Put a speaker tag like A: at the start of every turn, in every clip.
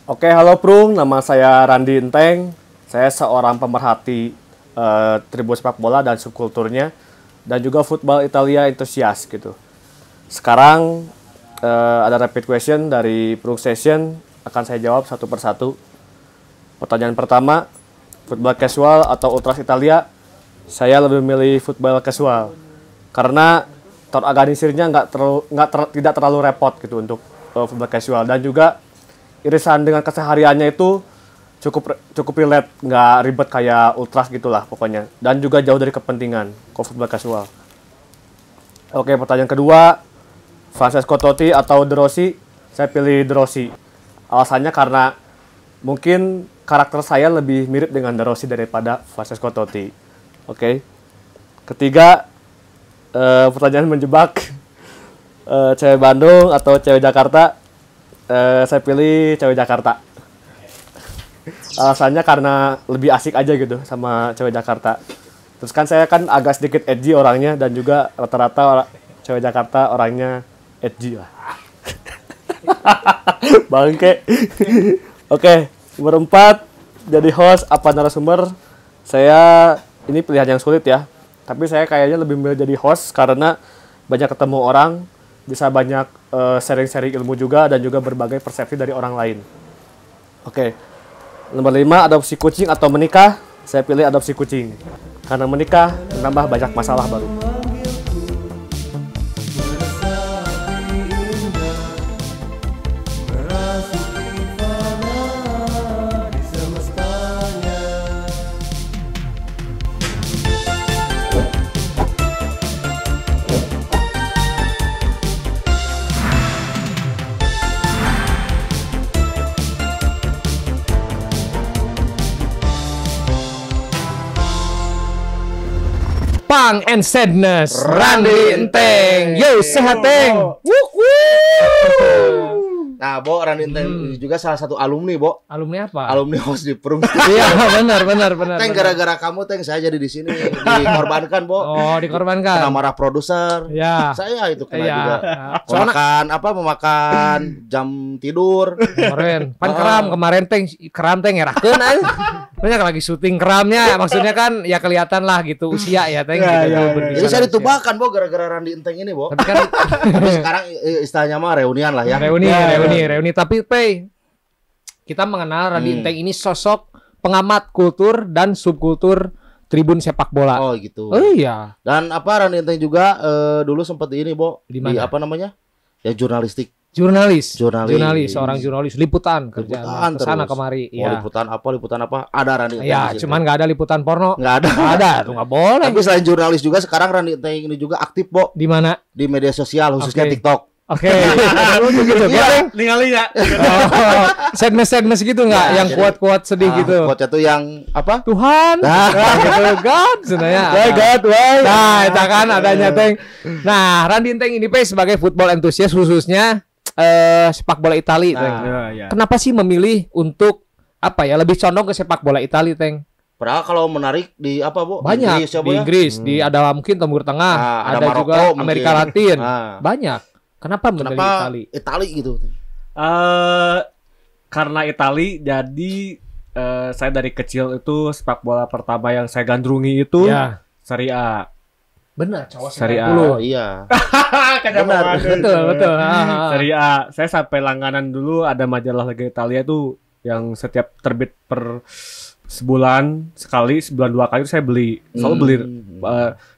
A: Oke, halo Prung, nama saya Randi Enteng. Saya seorang pemerhati tribun sepak bola dan subkulturnya, dan juga football Italia entusias gitu. Sekarang ada rapid question dari Prung Session, akan saya jawab satu persatu. Pertanyaan pertama, football casual atau ultras Italia? Saya lebih memilih football casual karena terorganisirnya tidak terlalu repot gitu untuk football casual, dan juga irisan dengan kesehariannya itu cukup relate, nggak ribet kayak ultras gitulah pokoknya, dan juga jauh dari kepentingan kalau football casual. Oke, pertanyaan kedua, Francesco Totti atau De Rossi? Saya pilih De Rossi. Alasannya karena mungkin karakter saya lebih mirip dengan De Rossi daripada Francesco Totti. Oke. Ketiga, pertanyaan menjebak. Cewek Bandung atau cewek Jakarta? Saya pilih cewek Jakarta. Alasannya karena lebih asik aja gitu sama cewek Jakarta. Terus kan saya kan agak sedikit edgy orangnya, dan juga rata-rata cewek Jakarta orangnya edgy lah. Bangke. Oke, nomor 4, jadi host apa narasumber? Saya ini pilihan yang sulit ya. Tapi saya kayaknya lebih memilih jadi host karena banyak ketemu orang, bisa banyak sharing-sharing ilmu juga, dan juga berbagai persepsi dari orang lain. Oke. Nomor 5, adopsi kucing atau menikah? Saya pilih adopsi kucing. Karena menikah menambah banyak masalah baru.
B: Pang and Sadness, Randi Enteng. Yo, sehat Teng.
C: Nah, Bo, Randi Enteng juga salah satu alumni, Bo.
B: Alumni apa?
C: Alumni host di Prung.
B: Iya, benar.
C: Teng, gara-gara kamu, Teng, saya jadi di sini dikorbankan, Bo.
B: Oh, dikorbankan.
C: Kena marah produser.
B: Ya.
C: Saya itu kena
B: Iya.
C: juga. Memakan jam tidur.
B: Kemarin, kemarin Teng ngerahkeun aja. Banyak lagi syuting keramnya, maksudnya kan ya kelihatan lah gitu usia ya Teng.
A: Ya,
B: gitu,
A: ya,
B: berbicara
C: Jadi saya
B: usia.
C: ditubakan, Bo, gara-gara Randi Enteng ini, Bo.
B: Tapi kan
C: Tapi sekarang istilahnya mah reunian lah ya.
B: reuni. Tapi kita mengenal Randi Enteng ini sosok pengamat kultur dan subkultur tribun sepak bola.
C: Oh, gitu.
B: Oh iya.
C: Dan Randi Enteng juga dulu sempat ini, Bo.
B: Di mana?
C: apa namanya? Ya, jurnalistik.
B: Jurnalis, seorang
C: Liputan
B: jurnalis, liputan kerjaan kesana
C: terus.
B: kemari.
C: Oh,
B: Ya.
C: liputan apa? Ada Randi Enteng
B: Ya,
C: di situ.
B: cuman nggak ada liputan porno.
C: Nggak ada.
B: Nggak ada, tuh nggak boleh.
C: Tapi selain jurnalis juga sekarang Randi Enteng ini juga aktif, Bo,
B: Di mana?
C: di media sosial khususnya
B: Oke.
C: TikTok.
B: Oke. Gitu.
C: Iya.
A: Ningali-nya.
B: Oh, sadness gitu nggak?
C: Ya,
B: Yang
C: jadi-
B: kuat-kuat sedih gitu.
C: Quote-nya tuh yang apa?
B: Tuhan,
C: Nah.
B: gitu, God, sebenarnya.
C: God, why?
B: Nah, itu kan adanya Teng. Nah, Randi Enteng ini sebagai football enthusiast khususnya sepak bola Italia, Teng.
A: Ya.
B: Kenapa sih memilih untuk apa ya lebih condong ke sepak bola Italia, Teng?
C: Padahal kalau menarik di apa, Bu?
B: Banyak
C: Inggris, ya,
B: di
C: Bu, ya?
B: Inggris, di ada mungkin Timur Tengah,
C: Nah, ada
B: ada
C: Maroko
B: juga
C: mungkin.
B: Amerika Latin.
C: Nah.
B: Banyak. Kenapa memilih
C: Kenapa
B: Italia?
C: Itali gitu?
A: Karena Itali, jadi saya dari kecil itu sepak bola pertama yang saya gandrungi itu
B: Ya.
A: Serie A.
B: Benar, cowok
A: Serie A.
B: 90.
C: Oh, iya.
A: Benar.
B: Betul.
A: Serie A. Saya sampai langganan dulu ada majalah Liga Italia tuh yang setiap terbit per sebulan sekali, sebulan 2 kali saya beli. Selalu beli.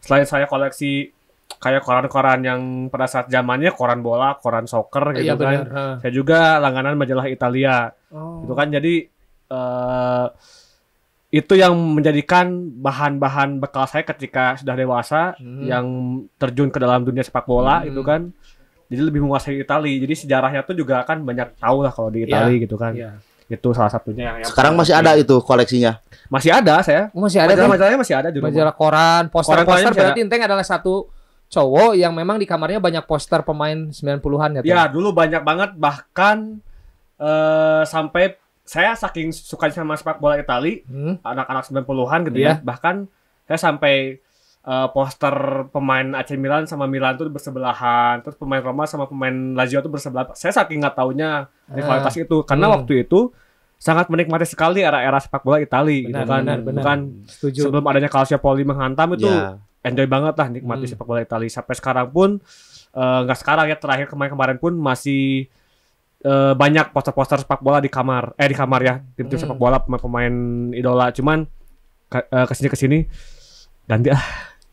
A: Selain saya koleksi kayak koran-koran yang pada saat zamannya koran bola, koran soccer gitu
B: Iya
A: kan.
B: benar.
A: Saya juga langganan majalah Italia.
B: Oh.
A: Itu kan jadi itu yang menjadikan bahan-bahan bekal saya ketika sudah dewasa yang terjun ke dalam dunia sepak bola itu kan. Jadi lebih menguasai Italia. Jadi sejarahnya tuh juga kan banyak tahu lah kalau di Italia gitu kan.
B: Iya.
A: Itu salah satunya yang
C: Sekarang masih ada itu koleksinya.
A: Masih ada saya.
B: Masih ada Teng?
A: Majalahnya masih ada di rumah.
B: Majalah koran,
A: Koran-korannya
B: poster-poster
A: masih
B: berarti Enteng adalah satu cowok yang memang di kamarnya banyak poster pemain 90-an ya, Teng?
A: Ya, dulu banyak banget, bahkan sampai saya saking suka sama sepak bola Italia, anak-anak 90-an gitu
B: Iya.
A: ya. Bahkan saya sampai poster pemain AC Milan sama Milan tuh bersebelahan, terus pemain Roma sama pemain Lazio tuh bersebelahan. Saya saking nggak taunya rivalitas itu, karena waktu itu sangat menikmati sekali era-era sepak bola Italia gitu kan. Bukan
B: Setuju.
A: sebelum adanya Calciopoli menghantam itu
C: Ya.
A: enjoy banget lah nikmati sepak bola Italia. Sampai sekarang pun nggak sekarang ya, terakhir kemarin pun masih banyak poster-poster sepak bola di kamar ya, tim-tim sepak bola pemain idola. Cuman kesini ganti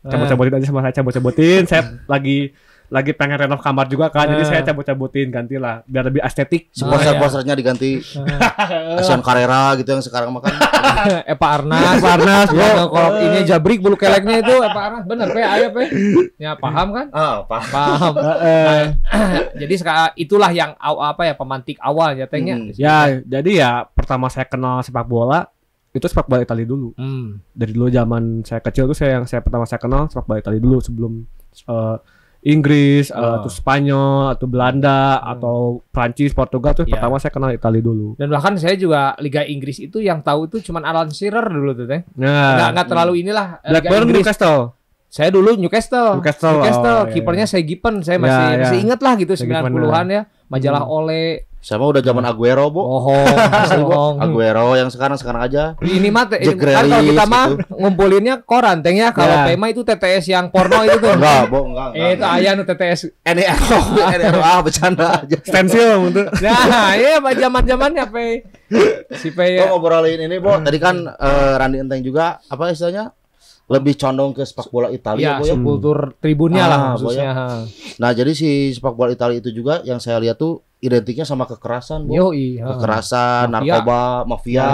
A: cabut-cabutin aja sama saya, cabut-cabutin. Saya lagi pengen renov kamar juga kan, jadi saya cabut-cabutin, gantilah biar lebih estetik.
C: Poster-posternya diganti Asian Carrera gitu yang sekarang makan.
B: Pak Arnas, kalau ini jabrik bulu keleknya itu Pak Arnas, bener Pe, ayo Pe. Ya paham kan? Paham. Jadi itulah yang pemantik awal ya Teng ya.
A: Ya, jadi ya pertama saya kenal sepak bola itu sepak bola Italia dulu. Dari dulu zaman saya kecil tuh saya pertama saya kenal sepak bola Italia dulu, sebelum Inggris, atau Spanyol, atau Belanda, atau Prancis, Portugal tuh pertama saya kenal Italia dulu.
B: Dan bahkan saya juga Liga Inggris itu yang tahu itu cuman Alan Shearer dulu tuh Teng.
A: Nah,
B: Nggak terlalu inilah Liga
A: Blackburn,
B: Inggris.
A: Newcastle.
B: Saya dulu Newcastle. Kipernya saya Gippen, saya masih ingat lah gitu 90-an ya. Majalah Ole.
C: Saya mah udah zaman Aguero, Bu. Aguero yang sekarang aja.
B: Ini mah kan kalau kita mah ngumpulinnya koran Teng ya. Kalau tema itu TTS yang porno itu tuh.
C: Enggak, Bu, enggak.
B: Itu aya nu TTS
C: NRO bercanda aja.
A: Stensil untuk.
B: Nah, iya zaman-zamannya Pe. Si Pe.
C: Ngobrolin ini, Bu. Tadi kan Randy Enteng juga apa istilahnya? Lebih condong ke sepak bola Italia,
B: ya, subkultur tribunnya lah khususnya.
C: Nah, jadi si sepak bola Italia itu juga yang saya lihat tuh identiknya sama kekerasan, Bu. Kekerasan, narkoba, mafia.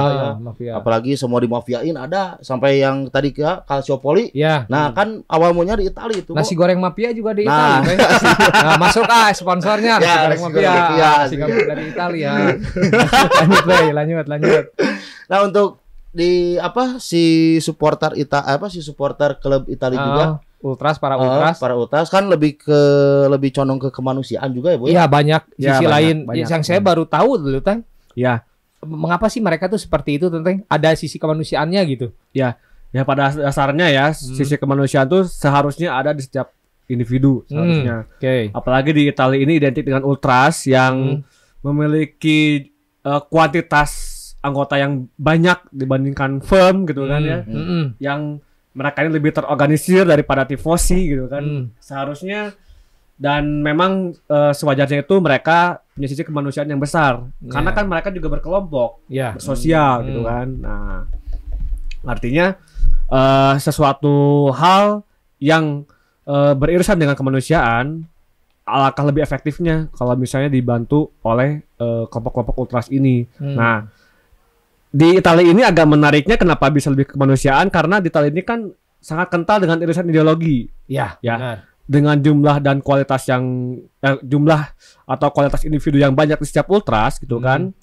C: Apalagi semua dimafiain ada, sampai yang tadi ke Calciopoli. Nah, kan awal mulanya di Italia itu, Bu.
B: Nasi goreng mafia juga di Italia. Nah, masuk sponsornya nasi goreng mafia. Nasi goreng dari Italia. Lanjut.
C: Nah, untuk di si supporter klub Italia juga
B: para
C: ultras kan lebih condong ke kemanusiaan juga ya, Bu.
B: Iya, banyak sisi lain yang saya baru tahu dulu Teng. Ya. Mengapa sih mereka tuh seperti itu Teng? Ada sisi kemanusiaannya gitu.
A: Ya pada dasarnya ya sisi kemanusiaan tuh seharusnya ada di setiap individu seharusnya. Apalagi di Italia ini identik dengan ultras yang memiliki kuantitas anggota yang banyak dibandingkan firm gitu kan ya, yang mereka ini lebih terorganisir daripada tifosi gitu kan seharusnya, dan memang sewajarnya itu mereka punya sisi kemanusiaan yang besar karena kan mereka juga berkelompok, bersosial gitu kan. Nah, artinya sesuatu hal yang beririsan dengan kemanusiaan alangkah lebih efektifnya kalau misalnya dibantu oleh kelompok-kelompok ultras ini. Nah, di Italia ini agak menariknya kenapa bisa lebih kemanusiaan, karena di Italia ini kan sangat kental dengan irisan ideologi. Ya. Dengan jumlah dan kualitas yang jumlah atau kualitas individu yang banyak di setiap ultras gitu kan.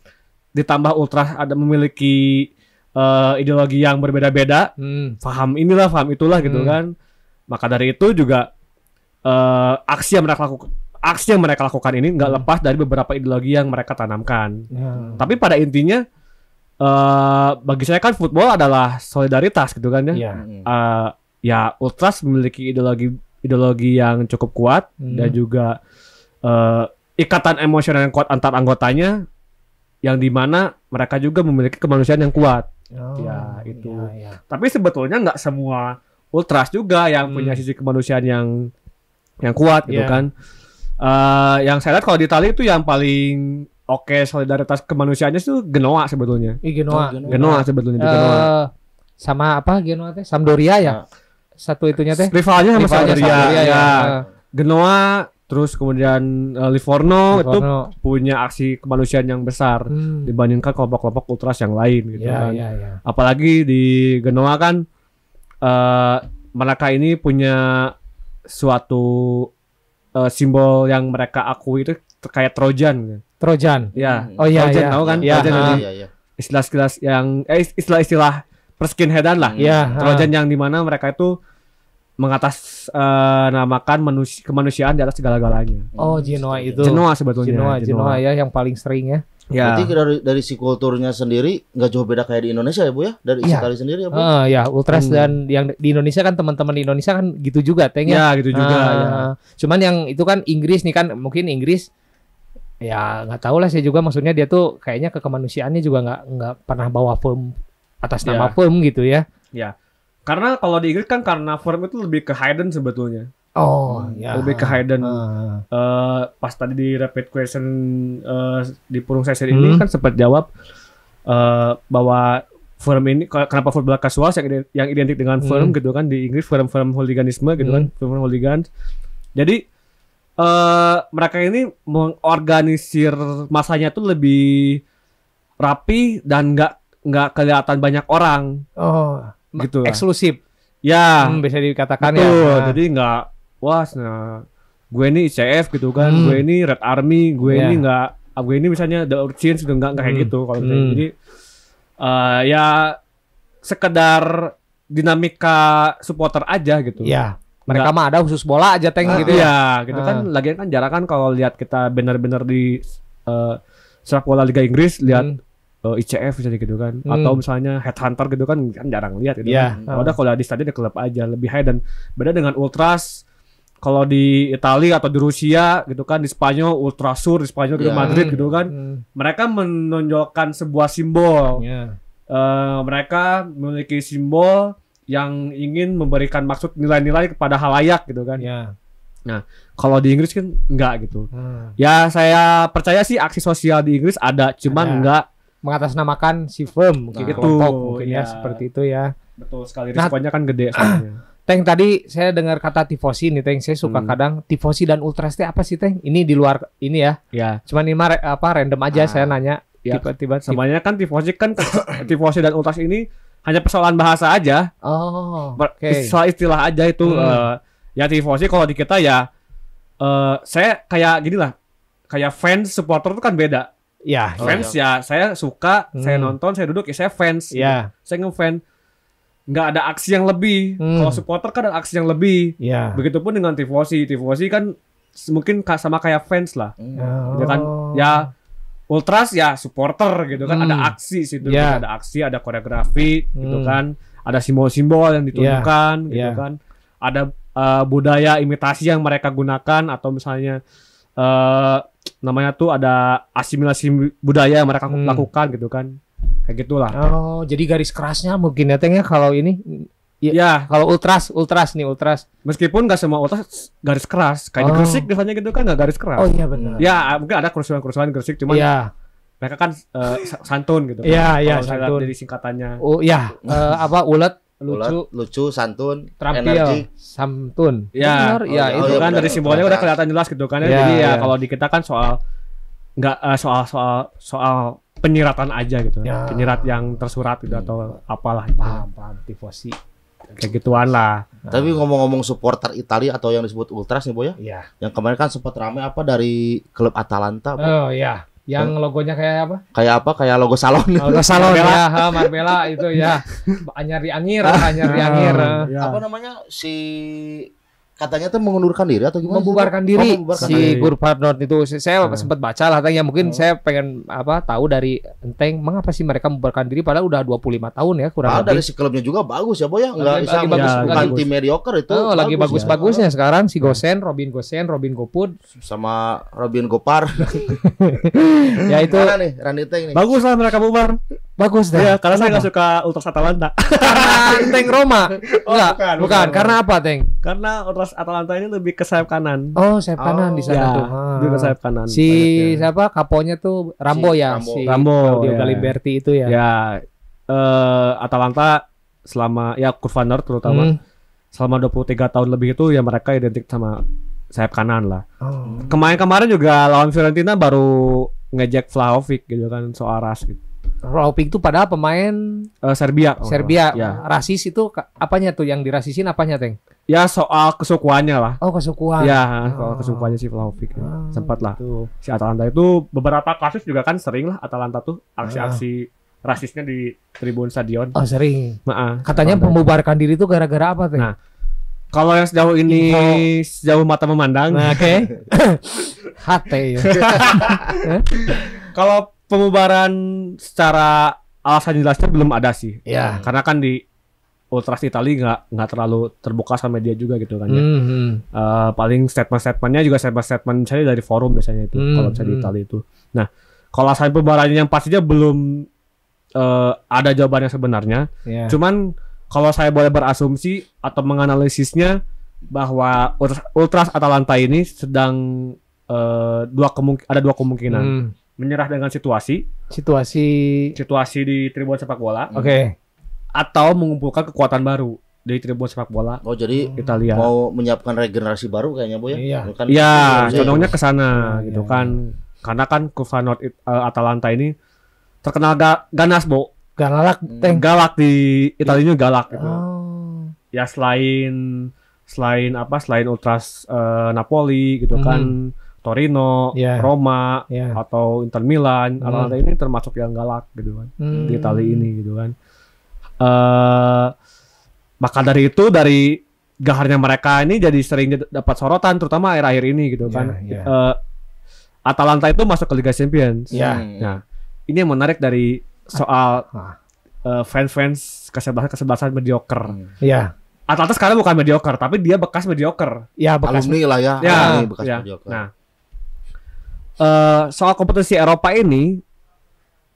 A: Ditambah ultras ada memiliki ideologi yang berbeda-beda, paham inilah, paham itulah gitu kan. Maka dari itu juga aksi yang mereka lakukan ini nggak lepas dari beberapa ideologi yang mereka tanamkan. Tapi pada intinya bagi saya kan football adalah solidaritas gitu kan ya. Ya ultras memiliki ideologi yang cukup kuat dan juga ikatan emosional yang kuat antar anggotanya, yang dimana mereka juga memiliki kemanusiaan yang kuat. Tapi sebetulnya nggak semua ultras juga yang punya sisi kemanusiaan yang kuat gitu kan. Yang saya lihat kalau di Italia itu yang paling solidaritas kemanusiaannya itu Genoa sebetulnya. Genoa sebetulnya di Genoa.
B: Sama apa Genoa teh? Sampdoria ya? Satu itunya teh.
A: Rivalnya sama Sampdoria ya. Genoa terus kemudian Livorno itu punya aksi kemanusiaan yang besar dibandingkan kelompok-kelompok ultras yang lain gitu kan. Apalagi di Genoa kan mereka ini punya suatu simbol yang mereka akui itu kayak Trojan. Ya. Trojan tahu kan? Trojan istilah-istilah yang istilah-istilah perskinheadan lah. Trojan yang dimana mereka itu namakan kemanusiaan di atas segala-galanya.
B: Genoa itu.
A: Genoa sebetulnya.
B: Genoa ya yang paling sering ya.
C: Ya. Berarti dari si kulturnya sendiri nggak jauh beda kayak di Indonesia ya Bu ya? Dari Italia sendiri ya Bu?
B: Ya, ultras dan yang di Indonesia kan teman-teman di Indonesia kan gitu juga Teng
A: ya. Ya gitu juga ya.
B: Cuman yang itu kan Inggris nih kan, mungkin Inggris ya nggak tahu lah, saya juga maksudnya dia tuh kayaknya kemanusiaannya juga nggak pernah bawa firm atas nama firm gitu ya.
A: Ya. Karena kalau di Inggris kan karena firm itu lebih ke hidden sebetulnya.
B: Ya.
A: Lebih ke hidden. Pas tadi di rapid question di Purung Session ini kan sempat jawab bahwa firm ini kenapa football casual yang identik dengan firm gitu kan, di Inggris firm hooliganisme gitu kan, firm hooligans. Jadi mereka ini mengorganisir masanya tuh lebih rapi dan nggak kelihatan banyak orang. Gitu.
B: Eksklusif.
A: Ya.
B: Bisa dikatakan
A: betul. Ya. Jadi nggak gue ini ICF gitu kan, gue ini Red Army, gue ini gue ini misalnya The Urchins gitu, nggak kayak gitu kalau misalnya. Jadi ya sekedar dinamika supporter aja gitu.
B: Ya. Mereka mah ada khusus bola aja Teng gitu
A: ya. Gitu kan, lagian kan jarang kan kalau lihat kita benar-benar di sepak bola Liga Inggris lihat ICF misalnya gitu kan, atau misalnya Headhunter gitu kan jarang lihat gitu kan. Udah kalau di stadion di klub aja lebih high, dan beda dengan Ultras kalau di Italia atau di Rusia gitu kan, di Spanyol Ultrasur, di Spanyol gitu Madrid gitu kan, mereka menonjolkan sebuah simbol. Mereka memiliki simbol yang ingin memberikan maksud nilai-nilai kepada halayak gitu kan. Nah, kalau di Inggris kan enggak gitu. Ya saya percaya sih aksi sosial di Inggris ada, cuman enggak
B: mengatasnamakan si firm gitu, mungkin ya seperti itu ya.
A: Betul sekali, risikonya kan gede soalnya.
B: Teng, tadi saya dengar kata tifosi nih Teng, saya suka kadang tifosi dan ultras itu apa sih Teng? Ini di luar ini ya. Cuman ini random aja saya nanya. Tiba-tiba
A: semuanya kan tifosi dan ultras ini hanya persoalan bahasa aja. Istilah aja itu. Ya tifosi kalau di kita ya saya kayak gini lah, kayak fans supporter itu kan beda. Fans ya saya suka, saya nonton, saya duduk, saya fans. Saya ngefans. Nggak ada aksi yang lebih. Kalau supporter kan ada aksi yang lebih. Begitupun dengan tifosi. Tifosi kan mungkin sama kayak fans lah. Ya kan? Ya ultras ya supporter gitu kan, ada aksi situ, ada aksi, ada koreografi gitu kan, ada simbol-simbol yang ditunjukkan gitu kan, ada budaya imitasi yang mereka gunakan, atau misalnya namanya tuh ada asimilasi budaya yang mereka lakukan gitu kan, kayak gitulah.
B: Jadi garis kerasnya mungkin ya Teng ya kalau ini. Kalau ultras nih ultras.
A: Meskipun nggak semua ultras garis keras, kayak di Gresik biasanya gitu kan nggak garis keras.
B: Benar.
A: Ya mungkin ada kerusuhan Gresik, cuman mereka kan santun gitu.
B: Santun.
A: Dari singkatannya.
B: Ulet,
C: lucu, santun,
B: terampil,
C: energi,
B: santun.
A: Itu kan dari simbolnya udah kelihatan jelas gitu kan. Jadi kalau di kita kan soal penyiratan aja gitu. Penyirat yang tersurat gitu atau apalah.
B: Paham tifosi.
A: Kayak gituan lah.
C: Tapi ngomong-ngomong supporter Italia atau yang disebut ultras nih Boy
B: ya.
C: Yang kemarin kan sempat ramai dari klub Atalanta.
B: Yang logonya kayak apa?
C: Kayak logo salon.
B: Logo salon ya, Marbella itu ya. Anyar di angir.
C: Apa namanya katanya tuh mengundurkan diri atau gimana?
B: Membubarkan diri. Si Gurpardon itu saya sempat baca lah ya, mungkin saya pengen tahu dari Enteng mengapa sih mereka membubarkan diri padahal udah 25 tahun ya kurang lebih.
C: Dari si klubnya juga bagus ya Boy ya. Enggak bukan tim mediocre itu.
B: Lagi bagus-bagusnya sekarang si Robin Gopud
C: sama Robin Gopar.
B: Ya itu.
C: Mana nih Randy Teng nih?
A: Bagus lah mereka bubar.
B: Bagus deh.
A: Ya, karena saya nggak suka Ultras Atalanta.
B: Karena Teng Roma. Bukan. Karena apa Teng?
A: Karena Ultras Atalanta ini lebih ke sayap kanan.
B: Sayap kanan di sana tuh.
A: Lebih ke sayap kanan.
B: Si siapa? Kaponya tuh Rambo ya.
A: Rambo.
B: Claudio Galimberti itu ya.
A: Atalanta selama Kurvaner terutama selama 23 tahun lebih itu ya mereka identik sama sayap kanan lah. Kemarin juga lawan Fiorentina baru ngejek Vlahovic gitu kan soal ras gitu.
B: Vlahovic itu padahal pemain
A: Serbia.
B: Rasis itu apanya tuh yang dirasisin apanya Teng?
A: Ya soal kesukuannya lah.
B: Kesukuan.
A: Ya soal kesukuannya si Vlahovic. Sempat lah. Si Atalanta itu beberapa kasus juga kan sering lah Atalanta tuh aksi-aksi rasisnya di tribun stadion.
B: Sering. Katanya membubarkan diri itu gara-gara apa Teng?
A: Nah, kalau yang sejauh ini sejauh mata memandang.
B: Oke. Hati ya.
A: Kalau pembubaran secara alasan jelasnya belum ada sih.
B: Ya.
A: Karena kan di Ultras Italia nggak terlalu terbuka sama media juga gitu kan ya. Paling statement-statementnya juga statement saya dari forum biasanya itu kalau misalnya di Italia itu. Nah, kalau alasan pembubarannya yang pastinya belum ada jawabannya sebenarnya. Yeah. Cuman kalau saya boleh berasumsi atau menganalisisnya bahwa Ultras Atalanta ini sedang ada dua kemungkinan. Menyerah dengan situasi di tribun sepak bola.
B: Oke.
A: Atau mengumpulkan kekuatan baru dari tribun sepak bola.
C: Oh, jadi
A: Italia
C: mau menyiapkan regenerasi baru kayaknya, Bu ya?
B: Iya.
A: Iya, contohnya ke sana gitu kan. Karena kan Kurva Atalanta ini terkenal ganas, Bu. Galak di Italianya galak gitu. Ya selain Ultras Napoli gitu kan, Torino, Roma atau Inter Milan, Atalanta ini termasuk yang galak gitu kan di Italia ini gitu kan. Maka dari itu, dari gaharnya mereka ini jadi sering dapat sorotan terutama akhir-akhir ini gitu kan. Atalanta itu masuk ke Liga Champions. Nah, ini yang menarik dari soal fans kesebelasan mediocre. Atalanta sekarang bukan mediocre, tapi dia bekas mediocre.
C: Bekas alumni lah ya.
A: Bekas mediocre. Nah, soal kompetisi Eropa ini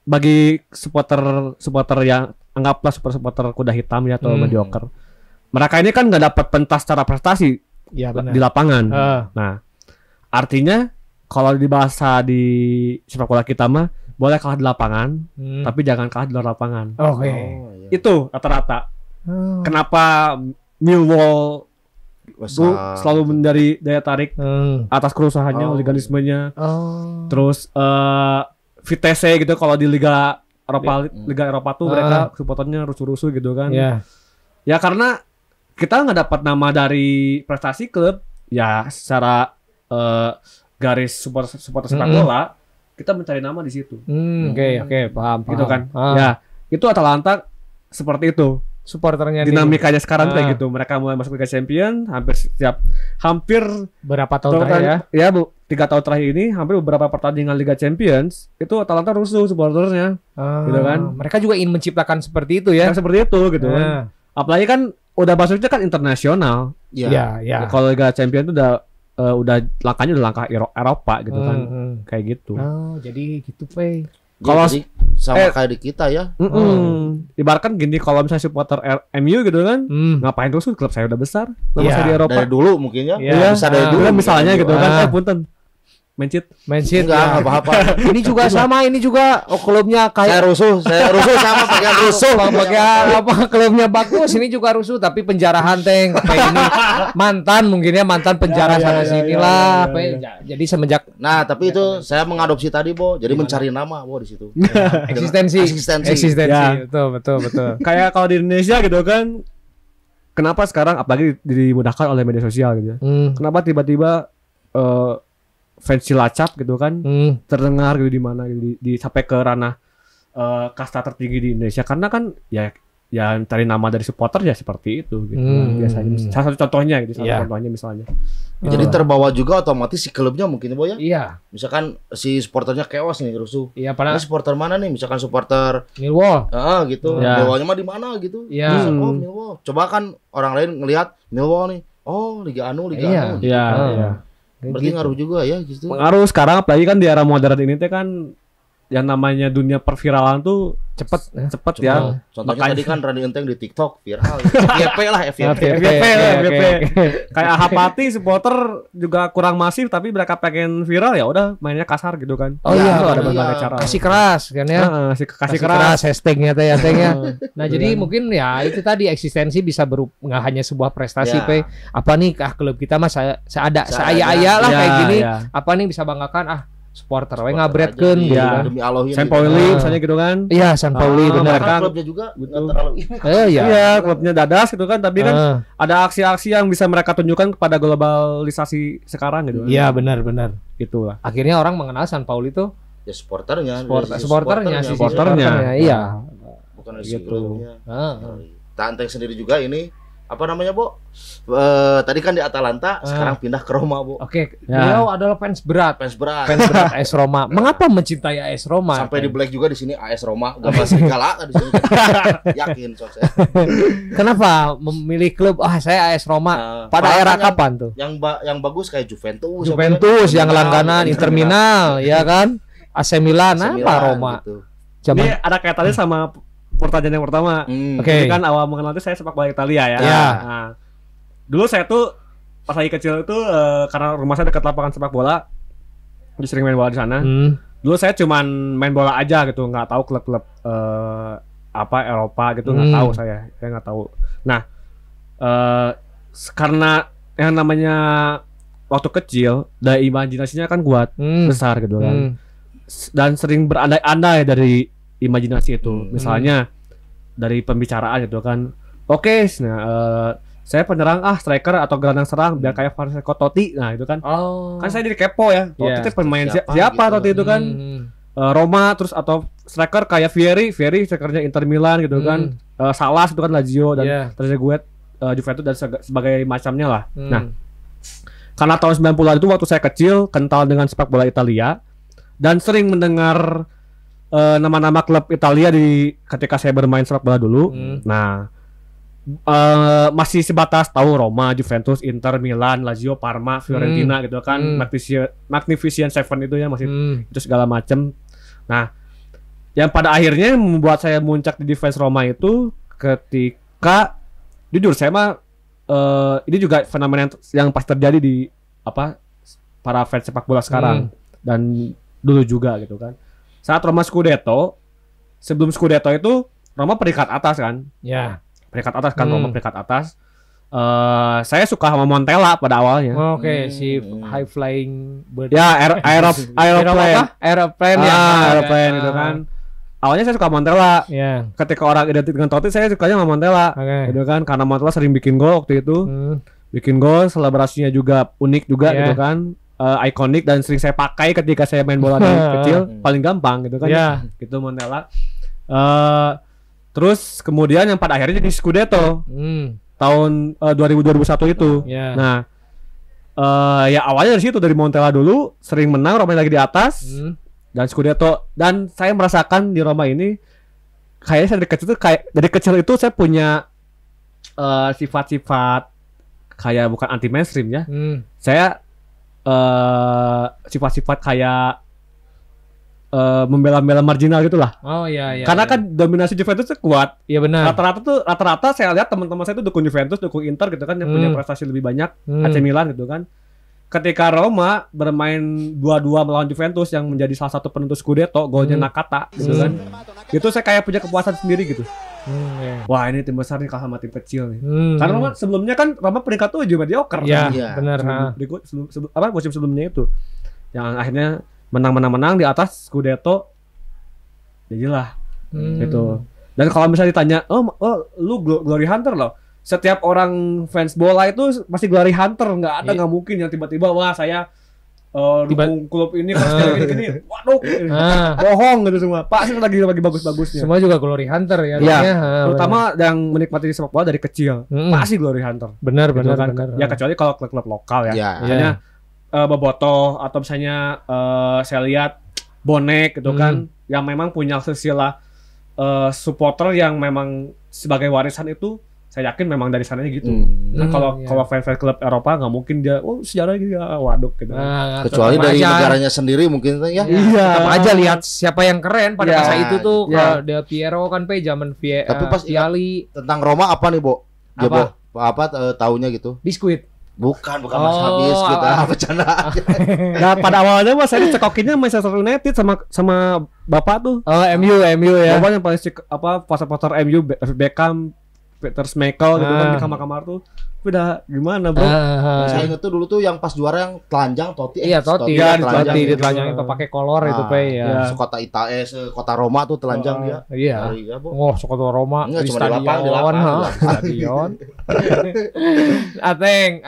A: bagi supporter yang anggaplah supporter kuda hitam ya atau mediocre. Mereka ini kan nggak dapat pentas secara prestasi di lapangan. Nah, artinya kalau di bahasa di sepak bola kita mah boleh kalah di lapangan, tapi jangan kalah di luar lapangan. Itu rata-rata. Kenapa Millwall selalu menjadi daya tarik atas kerusuhannya, hooliganismenya. Terus Vitesse gitu kalau di Liga Eropa tuh mereka supporternya rusuh-rusuh gitu kan. Ya karena kita nggak dapat nama dari prestasi klub, ya secara garis supporter sepak bola kita mencari nama di situ.
B: Oke, paham.
A: Gitu kan. Ya, itu Atalanta seperti itu.
B: Supporternya
A: dinamikanya sekarang kayak gitu. Mereka mulai masuk Liga Champions hampir
B: berapa tahun terakhir
A: ya? Ya, Bu. 3 tahun terakhir ini hampir beberapa pertandingan Liga Champions itu Atalanta rusuh supporternya. Gitu kan.
B: Mereka juga ingin menciptakan seperti itu ya.
A: Seperti itu gitu kan. Apalagi kan udah masuknya kan internasional.
B: Iya.
A: Kalau Liga Champions itu udah langkahnya udah langkah Eropa gitu kan. Kayak gitu.
B: Jadi gitu, Pe.
C: Kalau sama kayak di kita ya.
A: Ibaratkan gini, kalau misalnya supporter MU gitu kan, ngapain terus klub saya udah besar, saya di Eropa.
C: Dari dulu mungkin ya.
A: Bisa dari dulu misalnya gitu kan. Punten. Mencit
C: enggak apa-apa.
B: Ini juga sama, ini juga klubnya kayak
C: saya rusuh sama bagian rusuh.
B: Bagian klubnya bagus, ini juga rusuh tapi penjarahan kayak ini mantan penjara sana sini lah. Jadi semenjak
C: tapi itu saya mengadopsi tadi, Bo. Jadi mencari nama, Bo, di situ.
B: Eksistensi. Betul.
A: Kayak kalau di Indonesia gitu kan, kenapa sekarang apalagi dimudahkan oleh media sosial gitu ya. Kenapa tiba-tiba fans Cilacap gitu kan terdengar gitu di mana gitu, sampai ke ranah kasta tertinggi di Indonesia, karena kan ya cari nama dari supporter ya seperti itu gitu biasanya. Salah satu contohnya gitu, contohnya misalnya.
C: Jadi terbawa juga otomatis si klubnya mungkin, Bu ya.
B: Iya.
C: Misalkan si supporternya kewas nih, rusuh.
B: Iya, padahal
C: supporter mana nih? Misalkan supporter
B: Millwall.
C: Gitu. Millwallnya mah di mana gitu.
B: Iya.
C: Oh, Millwall. Coba kan orang lain ngelihat Millwall nih. Oh, Liga Anu.
A: Iya.
C: Berarti ngaruh juga ya gitu.
A: Pengaruh sekarang apalagi kan di era modern ini teh kan yang namanya dunia perviralan tuh cepet ya.
C: Contohnya tadi kan Randy Enteng di TikTok viral. FYP lah, FYP.
A: Kayak Ahapati supporter juga kurang masif tapi mereka pengen viral, ya udah mainnya kasar gitu kan.
B: Ada berbagai cara. Kasih keras kan ya.
A: Kasih keras
B: hashtagnya teh. Nah, jadi mungkin ya itu tadi eksistensi bisa nggak hanya sebuah prestasi, apa nih klub kita mah saya lah kayak gini. Apa nih bisa banggakan supporter we ngabretkeun gitu kan.
C: Demi Allah ini.
A: San Pauli misalnya gitu kan.
B: Iya, San Pauli benar
C: kan. Klubnya juga enggak terlalu ini.
A: Iya, klubnya dadas gitu kan, tapi kan ada aksi-aksi yang bisa mereka tunjukkan kepada globalisasi sekarang gitu.
B: Iya, benar.
A: Itulah.
B: Akhirnya orang mengenal San Pauli itu
C: ya supporternya.
B: Iya.
C: Bukan si klubnya. Tanteng sendiri juga ini apa namanya, Bo? Tadi kan di Atalanta, sekarang pindah ke Roma, Bo.
B: Oke, beliau adalah fans berat AS Roma. Mengapa mencintai AS Roma?
C: Sampai di Black juga di sini AS Roma, gambar serigala di sini. Yakin saya.
B: Kenapa memilih klub? Saya AS Roma. Pada era kapan tuh?
C: Yang bagus kayak Juventus
B: yang langganan, Inter Milan, ya kan? AC Milan, apa Roma?
A: Gitu. Ini ada kaitannya sama pertanyaan yang pertama. Oke. Kan awal mengenal itu saya sepak bola Italia ya. Nah, dulu saya tuh pas lagi kecil itu karena rumah saya dekat lapangan sepak bola, jadi sering main bola di sana. Dulu saya cuman main bola aja gitu, nggak tahu klub-klub apa Eropa gitu, nggak tahu saya nggak tahu. Nah, karena yang namanya waktu kecil, daya imajinasinya kan kuat, besar gitu kan, dan sering berandai-andai dari imajinasi itu. Misalnya dari pembicaraan gitu kan. Oke, saya penyerang striker atau gelandang serang biar kayak Francesco Totti. Nah, itu kan. Kan saya jadi kepo ya. Totti itu pemain siapa gitu. Totti itu kan. Roma terus atau striker kayak Vieri strikernya Inter Milan gitu kan. Salah itu kan Lazio dan Trezeguet Juventus dan sebagai macamnya lah. Nah, karena tahun 90-an itu waktu saya kecil kental dengan sepak bola Italia dan sering mendengar nama-nama klub Italia ketika saya bermain sepak bola dulu. Nah, masih sebatas tahu Roma, Juventus, Inter, Milan, Lazio, Parma, Fiorentina gitu kan. Magnificent Seven itu ya masih itu segala macam. Nah, yang pada akhirnya membuat saya muncak di defense Roma itu ketika jujur saya mah ini juga fenomena yang pasti terjadi di para fans sepak bola sekarang dan dulu juga gitu kan. Saat Roma Scudetto, sebelum Scudetto itu Roma peringkat atas kan? Ya. Peringkat atas kan, Roma peringkat atas. Saya suka sama Montella pada awalnya.
B: Oke, si high flying bird.
A: Ya, aeroplane.
B: Aeroplane
A: gitu kan. Awalnya saya suka Montella. Yeah. Ketika orang identik dengan Totti, saya sukanya sama Montella. Gitu kan, karena Montella sering bikin gol waktu itu. Bikin gol, selebrasinya juga unik juga gitu kan. Ikonik dan sering saya pakai ketika saya main bola dari kecil, paling gampang gitu kan. Gitu Montella. Terus kemudian yang pada akhirnya jadi Scudetto. Tahun 2001 itu. Nah, ya awalnya dari situ, dari Montella dulu sering menang, Roma lagi di atas. Dan Scudetto, dan saya merasakan di Roma ini kayaknya saya dari kecil itu saya punya sifat-sifat kayak bukan anti mainstream ya. Saya sifat-sifat kayak membela-bela marginal gitulah. Karena kan dominasi Juventus itu kuat.
B: Iya benar.
A: Rata-rata saya lihat teman-teman saya itu dukung Juventus, dukung Inter gitu kan, yang punya prestasi lebih banyak, AC Milan gitu kan. Ketika Roma bermain 2-2 melawan Juventus yang menjadi salah satu penentu Scudetto, golnya Nakata gitu kan. Itu saya kayak punya kepuasan sendiri gitu. Wah, ini tim besar nih kalah sama tim kecil nih. Karena Roma sebelumnya kan Peringkat 7 mediocre.
B: Iya, benar.
A: Musim sebelumnya itu yang akhirnya menang di atas Scudetto. Jadilah gitu. Dan kalau misalnya ditanya, lu glory hunter loh. Setiap orang fans bola itu pasti glory hunter, nggak mungkin yang tiba-tiba wah saya dukung klub ini pasti gini. Waduh, bohong gitu semua. Pasti lagi bagus-bagusnya.
B: Semua juga glory hunter ya.
A: Terutama yang menikmati sepak bola dari kecil, pasti glory hunter.
B: Benar.
A: Ya kecuali kalau klub-klub lokal ya. Misalnya Bobotoh atau misalnya saya lihat Bonek gitu kan, yang memang punya silsilah supporter yang memang sebagai warisan itu. Saya yakin memang dari sananya gitu. Nah, kalau fans-fans klub Eropa nggak mungkin dia sejarah gitu ya, waduk gitu.
C: Kecuali dari negaranya sendiri mungkin ya.
B: Tetap aja lihat siapa yang keren pada masa itu tuh. Kalau Del Piero kan zaman
C: Tapi pas
B: Viali.
C: Tentang Roma apa nih, Bo? Taunya gitu?
B: Biskuit.
C: Bukan Mas Habis kita bercanda.
A: Nah, pada awalnya Mas saya dicekokinnya Manchester United sama bapak tuh.
B: MU ya.
A: Bapak yang paling pasar MU, Beckham, Peter Schmeichel gitu kan di kamar-kamar tuh. Udah gimana, Bro?
C: Saya inget tuh dulu tuh yang pas juara yang telanjang Totti.
B: Iya, Totti ditelanjangin pakai kolor itu ya.
C: Kota Roma tuh telanjang dia.
B: Iya. Kota Roma di stadion. Ateng,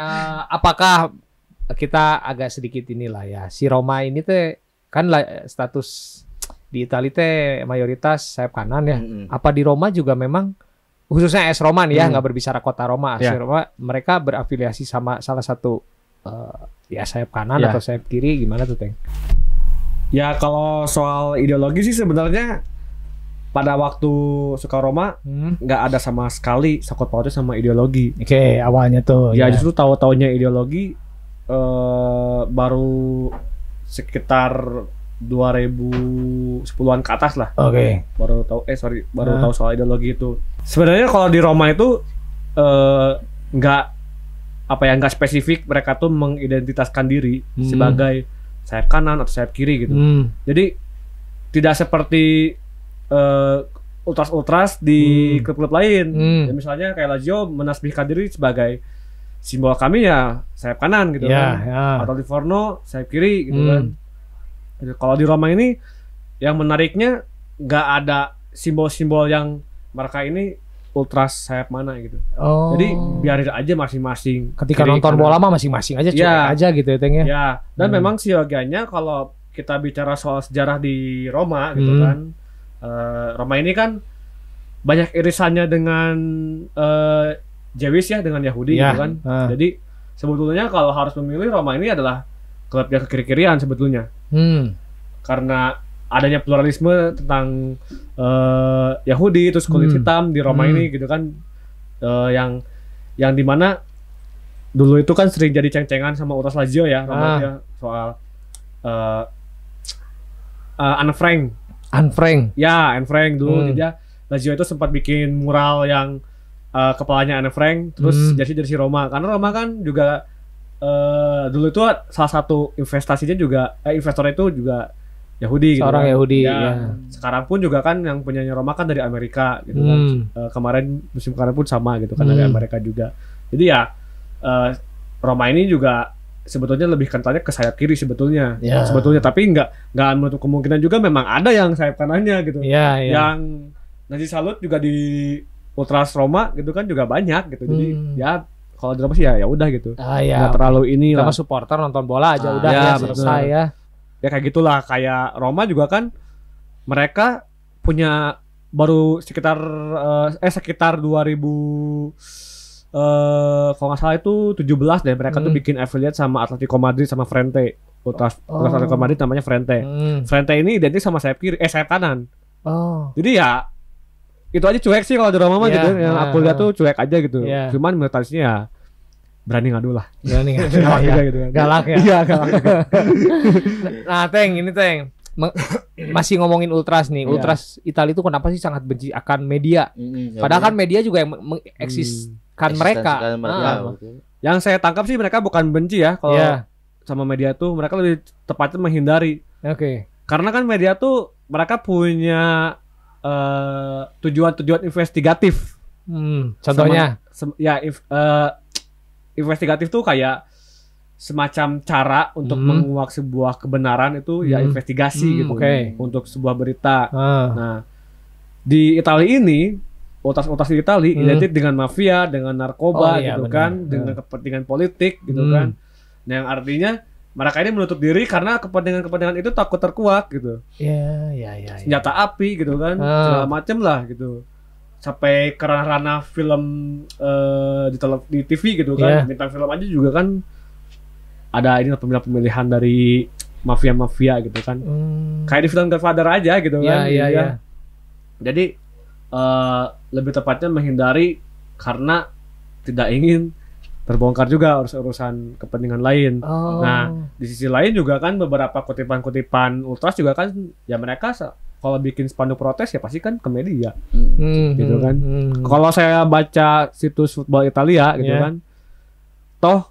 B: apakah kita agak sedikit inilah ya. Si Roma ini teh kan status di Italia teh mayoritas sayap kanan ya. Apa di Roma juga memang khususnya AS Roma nih ya, nggak berbicara kota Roma, AS Roma, mereka berafiliasi sama salah satu ya sayap kanan atau sayap kiri, gimana tuh Teng?
A: Ya kalau soal ideologi sih sebenarnya pada waktu suka Roma nggak ada sama sekali sangkut pautnya sama ideologi.
B: Oke, awalnya tuh.
A: Ya justru tahu-taunya ideologi baru sekitar 2010-an ke atas lah.
B: Oke.
A: Baru tahu tahu soal ideologi itu. Sebenarnya kalau di Roma itu nggak nggak spesifik, mereka tuh mengidentitaskan diri sebagai sayap kanan atau sayap kiri gitu. Jadi tidak seperti ultras di klub-klub lain. Ya, misalnya kayak Lazio menasbihkan diri sebagai simbol kami ya sayap kanan gitu kan. Atau Livorno sayap kiri gitu kan. Kalau di Roma ini yang menariknya nggak ada simbol-simbol yang mereka ini ultras sayap mana gitu. Jadi biarin aja masing-masing.
B: Ketika nonton bola mah masing-masing aja cuek aja gitu ya Teng ya.
A: Ya, dan memang siogianya kalau kita bicara soal sejarah di Roma gitu kan. Roma ini kan banyak irisannya dengan Jewish ya, dengan Yahudi gitu kan. Jadi sebetulnya kalau harus memilih, Roma ini adalah klub yang ke kiri-kirian sebetulnya. Karena adanya pluralisme tentang Yahudi, terus kulit hitam di Roma ini gitu kan, yang dimana dulu itu kan sering jadi ceng-cengan sama ultras Lazio ya, Roma ya, soal Anne Frank. Ya, Anne Frank dulu dia Lazio itu sempat bikin mural yang kepalanya Anne Frank, terus jersey Roma. Karena Roma kan juga dulu itu salah satu investasinya juga investornya itu juga Yahudi.
B: Seorang
A: gitu kan.
B: Yahudi.
A: Sekarang pun juga kan yang punyanya Roma kan dari Amerika gitu kan. Musim kemarin pun sama gitu kan, dari Amerika juga. Jadi ya Roma ini juga sebetulnya lebih kentalnya ke sayap kiri sebetulnya. Sebetulnya, tapi nggak menutup kemungkinan juga memang ada yang sayap kanannya gitu. Yang Nazi Salut juga di ultras Roma gitu kan juga banyak gitu. Jadi ya kalau di Roma sih ya udah gitu. Nggak terlalu ini lah.
B: Sama supporter nonton bola aja udah ya selesai ya.
A: Ya kayak gitulah, kayak Roma juga kan mereka punya baru sekitar 2000 kalau nggak salah itu 17 deh, mereka tuh bikin affiliate sama Atletico Madrid sama Frente. Ultras Atletico Madrid namanya Frente. Frente ini identik sama sayap kiri, sayap kanan. Jadi ya itu aja cuek sih kalau di Roma mah gitu. Yang aku lihat tuh cuek aja gitu. Cuman militarisnya ya berani ngadu lah.
B: Galak ya. Gitu kan. Galak ya. Iya, galak. Nah, Teng, ini Teng. Masih ngomongin ultras nih. Ultras Italia itu kenapa sih sangat benci akan media? Padahal kan media juga yang mengeksiskan mereka.
A: Yang saya tangkap sih mereka bukan benci ya kalau sama media tuh, mereka lebih tepatnya menghindari. Karena kan media tuh mereka punya tujuan-tujuan investigatif.
B: Contohnya
A: investigatif tuh kayak semacam cara untuk menguak sebuah kebenaran itu ya investigasi gitu untuk sebuah berita. Nah, di Italia ini ultras di Italia identik dengan mafia, dengan narkoba gitu kan, dengan kepentingan politik gitu kan. Nah, yang artinya mereka ini menutup diri karena kepentingan itu takut terkuak gitu. Senjata api gitu kan, segala macem lah gitu. Sampai ke ranah film di TV gitu kan, bintang film aja juga kan ada ini pemilihan dari mafia gitu kan. Kayak di film Godfather aja gitu kan. Jadi lebih tepatnya menghindari karena tidak ingin terbongkar juga urusan kepentingan lain. Nah, di sisi lain juga kan beberapa kutipan-kutipan ultras juga kan ya mereka kalau bikin spanduk protes ya pasti kan ke media. Gitu kan. Kalau saya baca situs Football Italia gitu kan. Toh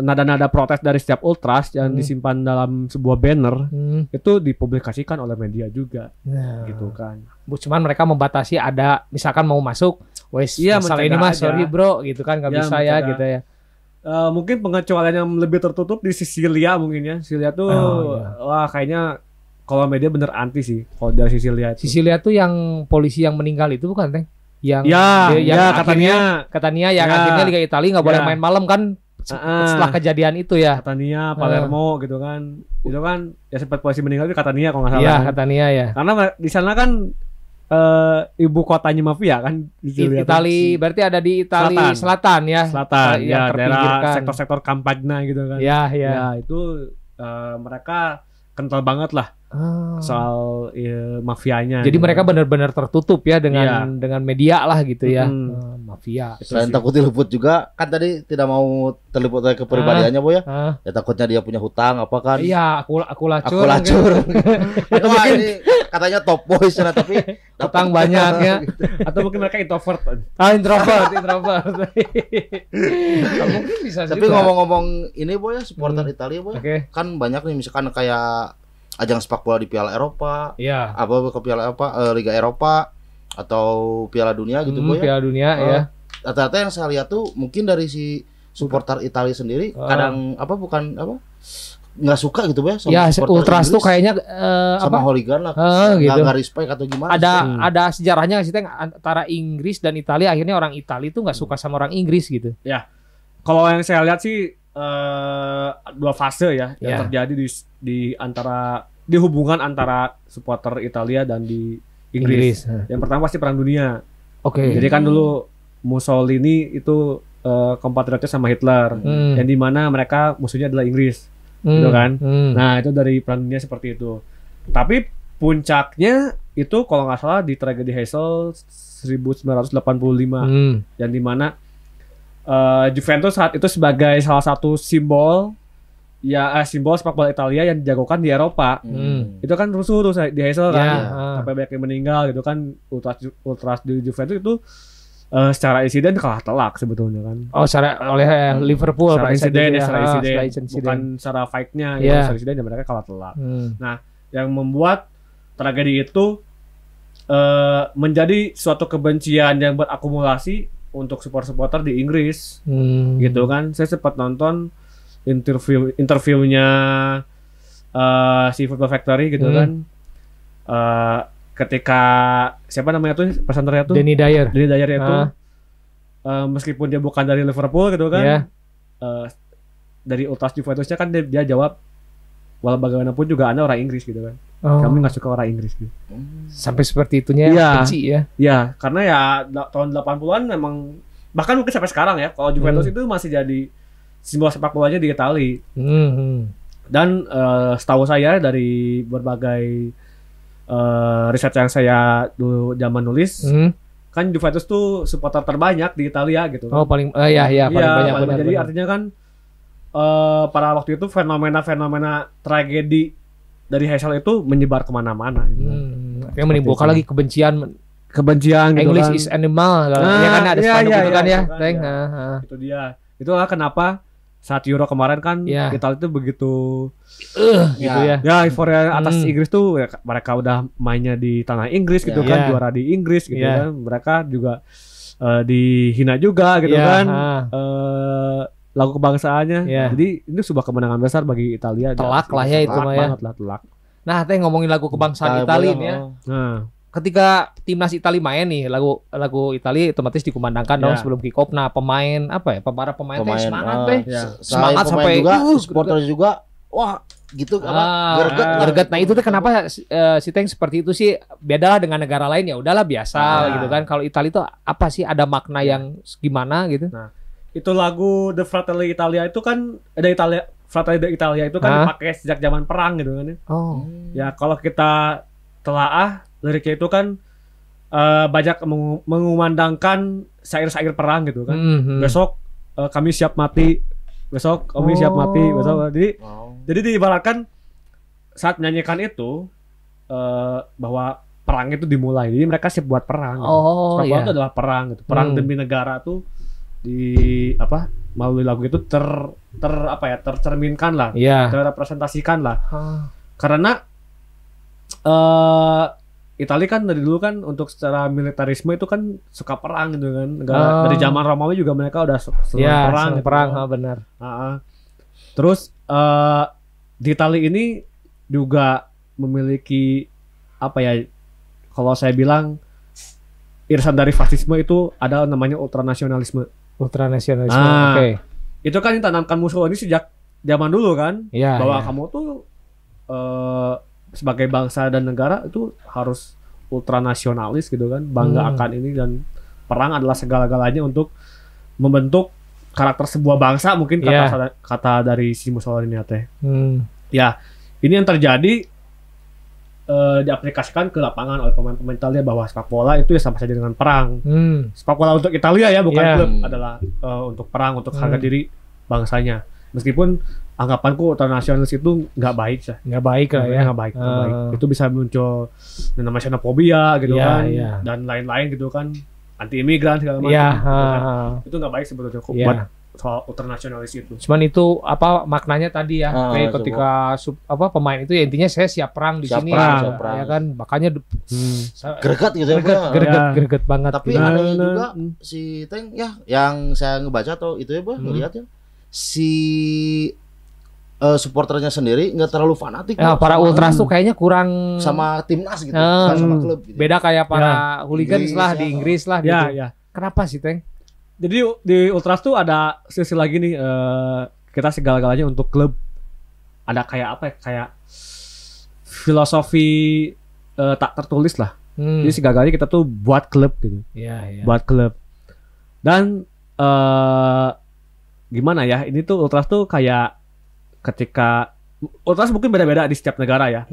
A: nada-nada protes dari setiap ultras yang disimpan dalam sebuah banner itu dipublikasikan oleh media juga. Gitu kan.
B: Cuman mereka membatasi, ada misalkan mau masuk masalah ini mas, sorry bro gitu kan, nggak bisa ya gitu ya.
A: Mungkin pengecualian yang lebih tertutup di Sisilia mungkin ya. Sisilia tuh wah kayaknya kalau media bener anti sih kalau dari Sisilia.
B: Sisilia tuh yang polisi yang meninggal itu bukan Teng? Yang katanya yang akhirnya Liga Italia nggak boleh main malam kan setelah kejadian itu ya.
A: Catania, Palermo gitu kan. Itu kan ya sempat polisi meninggal itu Catania kalau nggak salah.
B: Iya, Catania ya.
A: Karena di sana kan ibu kotanya mafia kan.
B: Itali berarti ada di Itali Selatan ya.
A: Selatan ya, daerah sektor-sektor Campagna gitu kan.
B: Ya.
A: Ya itu mereka kental banget lah soal mafianya.
B: Jadi gitu. Mereka benar-benar tertutup ya dengan media lah gitu ya. Mafia.
C: Selain takut diliput juga, kan tadi tidak mau terliput oleh kepribadiannya Boy ya. Ya takutnya dia punya hutang apa kan?
B: Iya, aku lacur.
C: Aku lacur. Atau mungkin ini katanya top boys lah tapi
B: hutang banyak ya.
A: Atau mungkin mereka introvert.
B: Introvert. Mungkin bisa
C: juga. Tapi ngomong-ngomong ini Boy ya, supporter Italia Boy. Kan banyak nih misalkan kayak ajang sepak bola di Piala Eropa, apa ke Piala Liga Eropa atau Piala Dunia gitu Boy ya.
B: Piala Dunia ya.
C: Rata-rata yang saya lihat tuh mungkin dari si supporter Italia sendiri kadang nggak suka gitu Boy sama
B: ultras Inggris, tuh kayaknya
C: sama hooligan lah,
B: gitu.
C: Nggak respect atau gimana?
B: Ada sejarahnya sih antara Inggris dan Italia, akhirnya orang Italia tuh nggak suka sama orang Inggris gitu.
A: Ya, kalau yang saya lihat sih dua fase ya yang terjadi di hubungan antara supporter Italia dan di Inggris. Yang pertama pasti Perang Dunia. Jadi kan dulu Mussolini itu kompatriotnya sama Hitler, yang dimana mereka musuhnya adalah Inggris, gitu kan. Nah itu dari Perang Dunia seperti itu. Tapi puncaknya itu kalau nggak salah di tragedi Heysel 1985, yang dimana Juventus saat itu sebagai salah satu simbol sepak bola Italia yang dijagokan di Eropa. Itu kan rusuh tuh di Heysel kan, sampai banyak yang meninggal gitu kan. Ultras di Juventus itu secara insiden kalah telak sebetulnya kan.
B: Secara oleh Liverpool
A: secara insiden, bukan secara fight-nya, secara insiden dan mereka kalah telak. Nah, yang membuat tragedi itu menjadi suatu kebencian yang berakumulasi untuk supporter di Inggris, gitu kan. Saya sempat nonton interviewnya si Football Factory gitu kan. Ketika siapa namanya tuh presenternya tuh
B: Danny Dyer
A: itu meskipun dia bukan dari Liverpool gitu kan, dari ultras Juventusnya kan dia jawab walau bagaimanapun juga Anda orang Inggris gitu kan. Kami nggak suka orang Inggris gitu.
B: Sampai seperti itunya benci ya.
A: Iya, karena ya tahun 80-an memang bahkan mungkin sampai sekarang ya, kalau Juventus itu masih jadi simbol sepak bolanya di Italia. Dan setahu saya dari berbagai riset yang saya dulu zaman nulis, kan Juventus tuh supporter terbanyak di Italia gitu kan.
B: Paling banyak.
A: Jadi artinya kan pada waktu itu fenomena tragedi dari Heysel itu menyebar kemana-mana gitu.
B: Yang menimbulkan lagi kebencian
A: gitu
B: English
A: kan.
B: is animal ya kan, ada spanduk gitu kan ya.
A: Itu dia. Itulah kenapa saat Euro kemarin kan Italia itu begitu gitu ya. Ya euforia atas Inggris tuh mereka udah mainnya di tanah Inggris gitu kan, juara di Inggris gitu kan. Mereka juga dihina juga gitu kan. Lagu kebangsaannya. Jadi ini sebuah kemenangan besar bagi Italia.
B: Telak lah ya itu mah ya.
A: Telak.
B: Nah, ngomongin lagu kebangsaan Italia ya. Ketika timnas Italia main nih, lagu Italia otomatis dikumandangkan dong sebelum kick off. Nah, para pemain semangat semangat sampai
C: juga supporter juga. Wah, gitu
B: greget. Nah, itu tuh kenapa si Teng seperti itu sih? Beda lah dengan negara lain, ya udahlah biasa gitu kan. Kalau Italia itu apa sih, ada makna yang gimana gitu?
A: Nah, itu lagu The Fratelli Italia itu kan Fratelli Italia itu kan dipakai sejak zaman perang gitu kan ya. Ya kalau kita telaah liriknya itu kan banyak mengumandangkan syair-syair perang gitu kan. Besok kami siap mati. Besok kami siap mati. Besok jadi diibaratkan saat menyanyikan itu bahwa perang itu dimulai. Jadi mereka siap buat perang. Sepak bola itu adalah perang gitu. Perang demi negara tuh melalui lagu itu tercerminkan lah, terrepresentasikan lah. Karena Italia kan dari dulu kan untuk secara militarisme itu kan suka perang gitu kan. Dari zaman Romawi juga mereka udah perang.
B: Benar.
A: Terus di Italia ini juga memiliki kalau saya bilang irisan dari fasisme itu ada namanya ultranasionalisme. Itu kan ditanamkan Mussolini sejak zaman dulu kan, bahwa kamu tuh sebagai bangsa dan negara itu harus ultranasionalis gitu kan, bangga akan ini, dan perang adalah segala-galanya untuk membentuk karakter sebuah bangsa, mungkin kata dari si Mussolini teh. Ya, ini yang terjadi diaplikasikan ke lapangan oleh pemain-pemain Italia, bahwa sepak bola itu ya sama saja dengan perang. Sepak bola untuk Italia ya, bukan klub, adalah untuk perang, untuk harga diri bangsanya. Meskipun anggapanku ultranasionalis itu nggak baik sih.
B: Nggak baik lah ya.
A: Nggak baik. Itu bisa muncul namanya xenofobia gitu kan, dan lain-lain gitu kan, anti imigran segala macam. Itu nggak baik sebetulnya buat soal ultranasionalis itu.
B: Cuman itu apa maknanya tadi ya, ketika pemain itu ya intinya saya siap perang di sini, ya kan, makanya
C: greget gitu
B: greget banget.
C: Tapi ada juga si Teng ya, yang saya ngebaca atau itu ya ngelihat ya, si supporternya sendiri nggak terlalu fanatik.
B: Para ultras tuh kayaknya kurang
C: sama timnas gitu, sama klub gitu.
B: Beda kayak para hooligans lah di Inggris lah gitu. Kenapa sih Teng?
A: Jadi di ultras tuh ada sisi lagi nih, kita segala-galanya untuk klub. Ada kayak apa ya, kayak filosofi tak tertulis lah. Jadi segala-galanya kita tuh buat klub gitu. Buat klub. Dan gimana ya, ini tuh ultras tuh kayak ketika ultras mungkin beda-beda di setiap negara ya.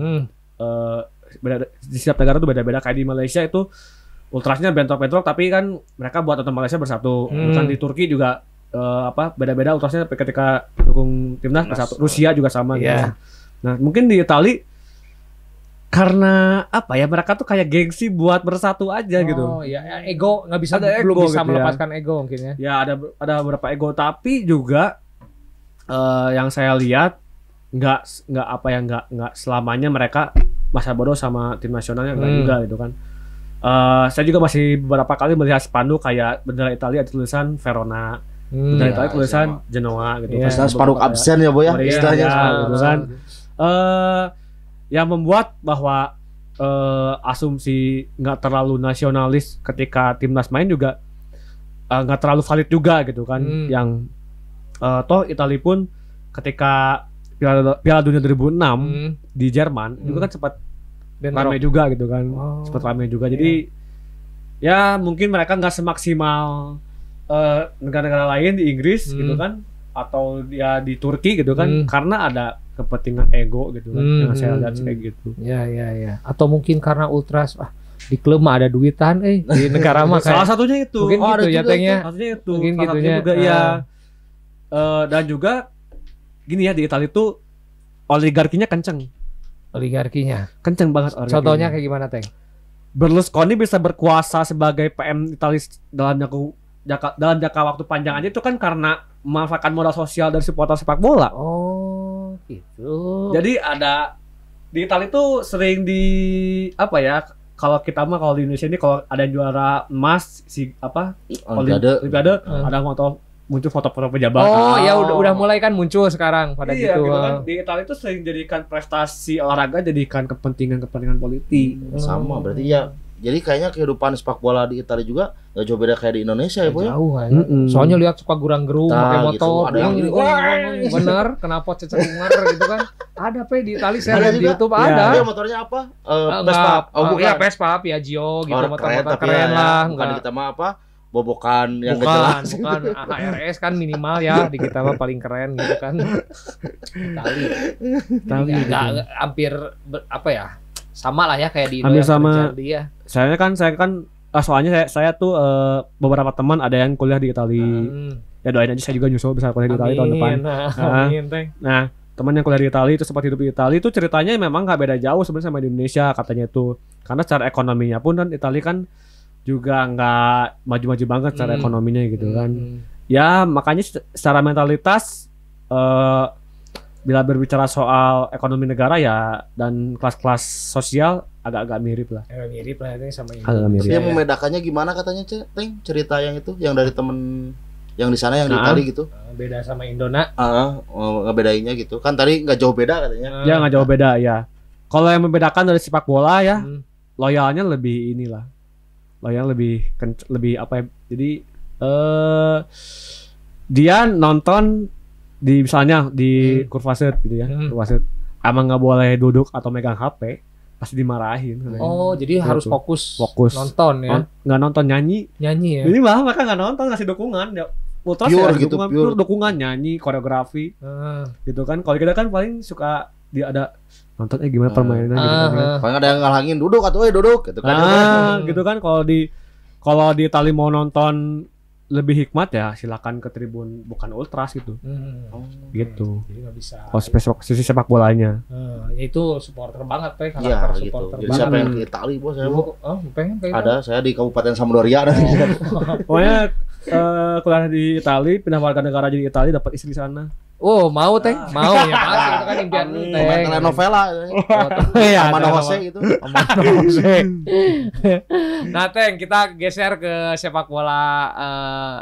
A: Di setiap negara tuh beda-beda. Kayak di Malaysia itu ultrasnya bentrok-bentrok, tapi kan mereka buat nonton Malaysia bersatu. Kan di Turki juga beda-beda ultrasnya ketika dukung timnas bersatu. Rusia juga sama gitu. Nah, mungkin di Itali karena apa ya, mereka tuh kayak gengsi buat bersatu aja gitu.
B: Ego nggak bisa, belum bisa gitu melepaskan ego mungkin ya.
A: Ya ada beberapa ego, tapi juga yang saya lihat nggak selamanya mereka masa bodoh sama tim nasionalnya, nggak juga gitu kan. Saya juga masih beberapa kali melihat spanduk kayak bendera Italia ada tulisan Verona, bendera Italia tulisan Genoa gitu.
C: Spanduk absen ya Boy ya, istilahnya
A: gitu kan. Yang membuat bahwa asumsi nggak terlalu nasionalis ketika timnas main juga nggak terlalu valid juga gitu kan. Yang toh Italia pun ketika Piala Dunia 2006 di Jerman juga kan sempat ramai juga gitu kan, sempat ramai juga. Jadi ya mungkin mereka nggak semaksimal negara-negara lain di Inggris gitu kan, atau ya di Turki gitu kan, karena ada kepentingan ego gitu kan, yang saya lihat kayak gitu.
B: Ya. Atau mungkin karena ultras di klub mah ada duitan, di negara mah kayak
A: salah satunya itu.
B: Mungkin gitu ya Tengnya.
A: Satunya itu. Mungkin gitunya juga ya. Dan juga gini ya, di Italia itu oligarkinya kenceng. Kenceng banget oligarkinya.
B: Contohnya kayak gimana Teng?
A: Berlusconi bisa berkuasa sebagai PM Italia dalam jangka waktu panjang aja itu kan karena memanfaatkan modal sosial dari supporter sepak bola.
B: Oh, gitu.
A: Jadi ada di Italia itu sering di apa ya? Kalau kita mah kalau di Indonesia ini kalau ada yang juara emas Olimpiade ada muncul foto-foto pejabat.
B: Ya udah mulai kan muncul sekarang pada gitu.
A: Kan. Di Italia itu sering jadikan prestasi olahraga jadikan kepentingan politik.
C: Sama berarti ya. Jadi kayaknya kehidupan sepak bola di Italia juga gak jauh beda kayak di Indonesia ya, Boy.
B: Jauh kan. Soalnya lihat suka gurang-gerung pakai motor. Gitu. Ada yang gini, bener, kenapa cecengungar gitu kan. Ada di Italia saya lihat di YouTube ada.
C: Dia motornya apa?
B: Vespa. Vespa, Piaggio gitu, motor-motor keren lah.
C: Bukan kita mah bobokan yang gak jelas.
B: Bukan HRS kan minimal ya, di kita mah paling keren gitu kan. Itali. Hampir sama lah ya kayak di
A: Indo sama dia. Saya kan soalnya saya tuh beberapa teman ada yang kuliah di Italia. Ya doain aja saya juga nyusul bisa kuliah di Italia tahun depan. Nah, teman yang kuliah di Italia itu sempat hidup di Italia itu ceritanya memang nggak beda jauh sebenarnya sama di Indonesia katanya itu. Karena secara ekonominya pun kan Italia kan juga nggak maju-maju banget secara ekonominya gitu kan. Ya makanya secara mentalitas bila berbicara soal ekonomi negara ya dan kelas-kelas sosial agak-agak mirip lah.
B: Mirip lah ini sama ini.
C: Dia membedakannya gimana katanya Teng? Cerita yang itu yang dari temen yang di sana yang di Itali gitu.
B: Beda sama Indona.
C: Ngebedainnya gitu. Kan tadi nggak jauh beda katanya.
A: Ya nggak jauh beda ya. Kalau yang membedakan dari sepak bola ya loyalnya lebih inilah. Loyal lebih apa ya? Jadi dia nonton misalnya di Kurvaset gitu ya, Kurvaset emang nggak boleh duduk atau megang HP, pasti dimarahin.
B: Oh, jadi harus fokus nonton ya.
A: Nggak nonton nyanyi
B: ya.
A: Jadi malah mereka nggak nonton, ngasih dukungan ya. Ultras
C: pure
A: ya,
C: gitu,
A: pure dukungan nyanyi, koreografi. Gitu kan. Kalau kita kan paling suka dia ada nonton gimana permainan gitu kan.
C: Paling ada yang ngalangin duduk atau duduk gitu kan.
A: Gitu kan kalau di Itali mau nonton lebih hikmat ya silakan ke tribun bukan ultras gitu. Gitu. Jadi nggak bisa. Kalau sisi sepak bolanya.
B: Ya itu supporter banget
C: karakter supporter. Jadi siapa yang ke Itali bos saya mau?
B: Pengen
C: ada saya di Kabupaten Sampdoria.
A: Pokoknya kuliah di Itali, pindah warga negara jadi Itali, dapat istri di sana.
B: Oh, mau Teng? Mau ya pasti itu kan impian Teng.
C: Telenovela Amanda Jose gitu.
B: Amanda Jose. Nah, Teng, kita geser ke sepak bola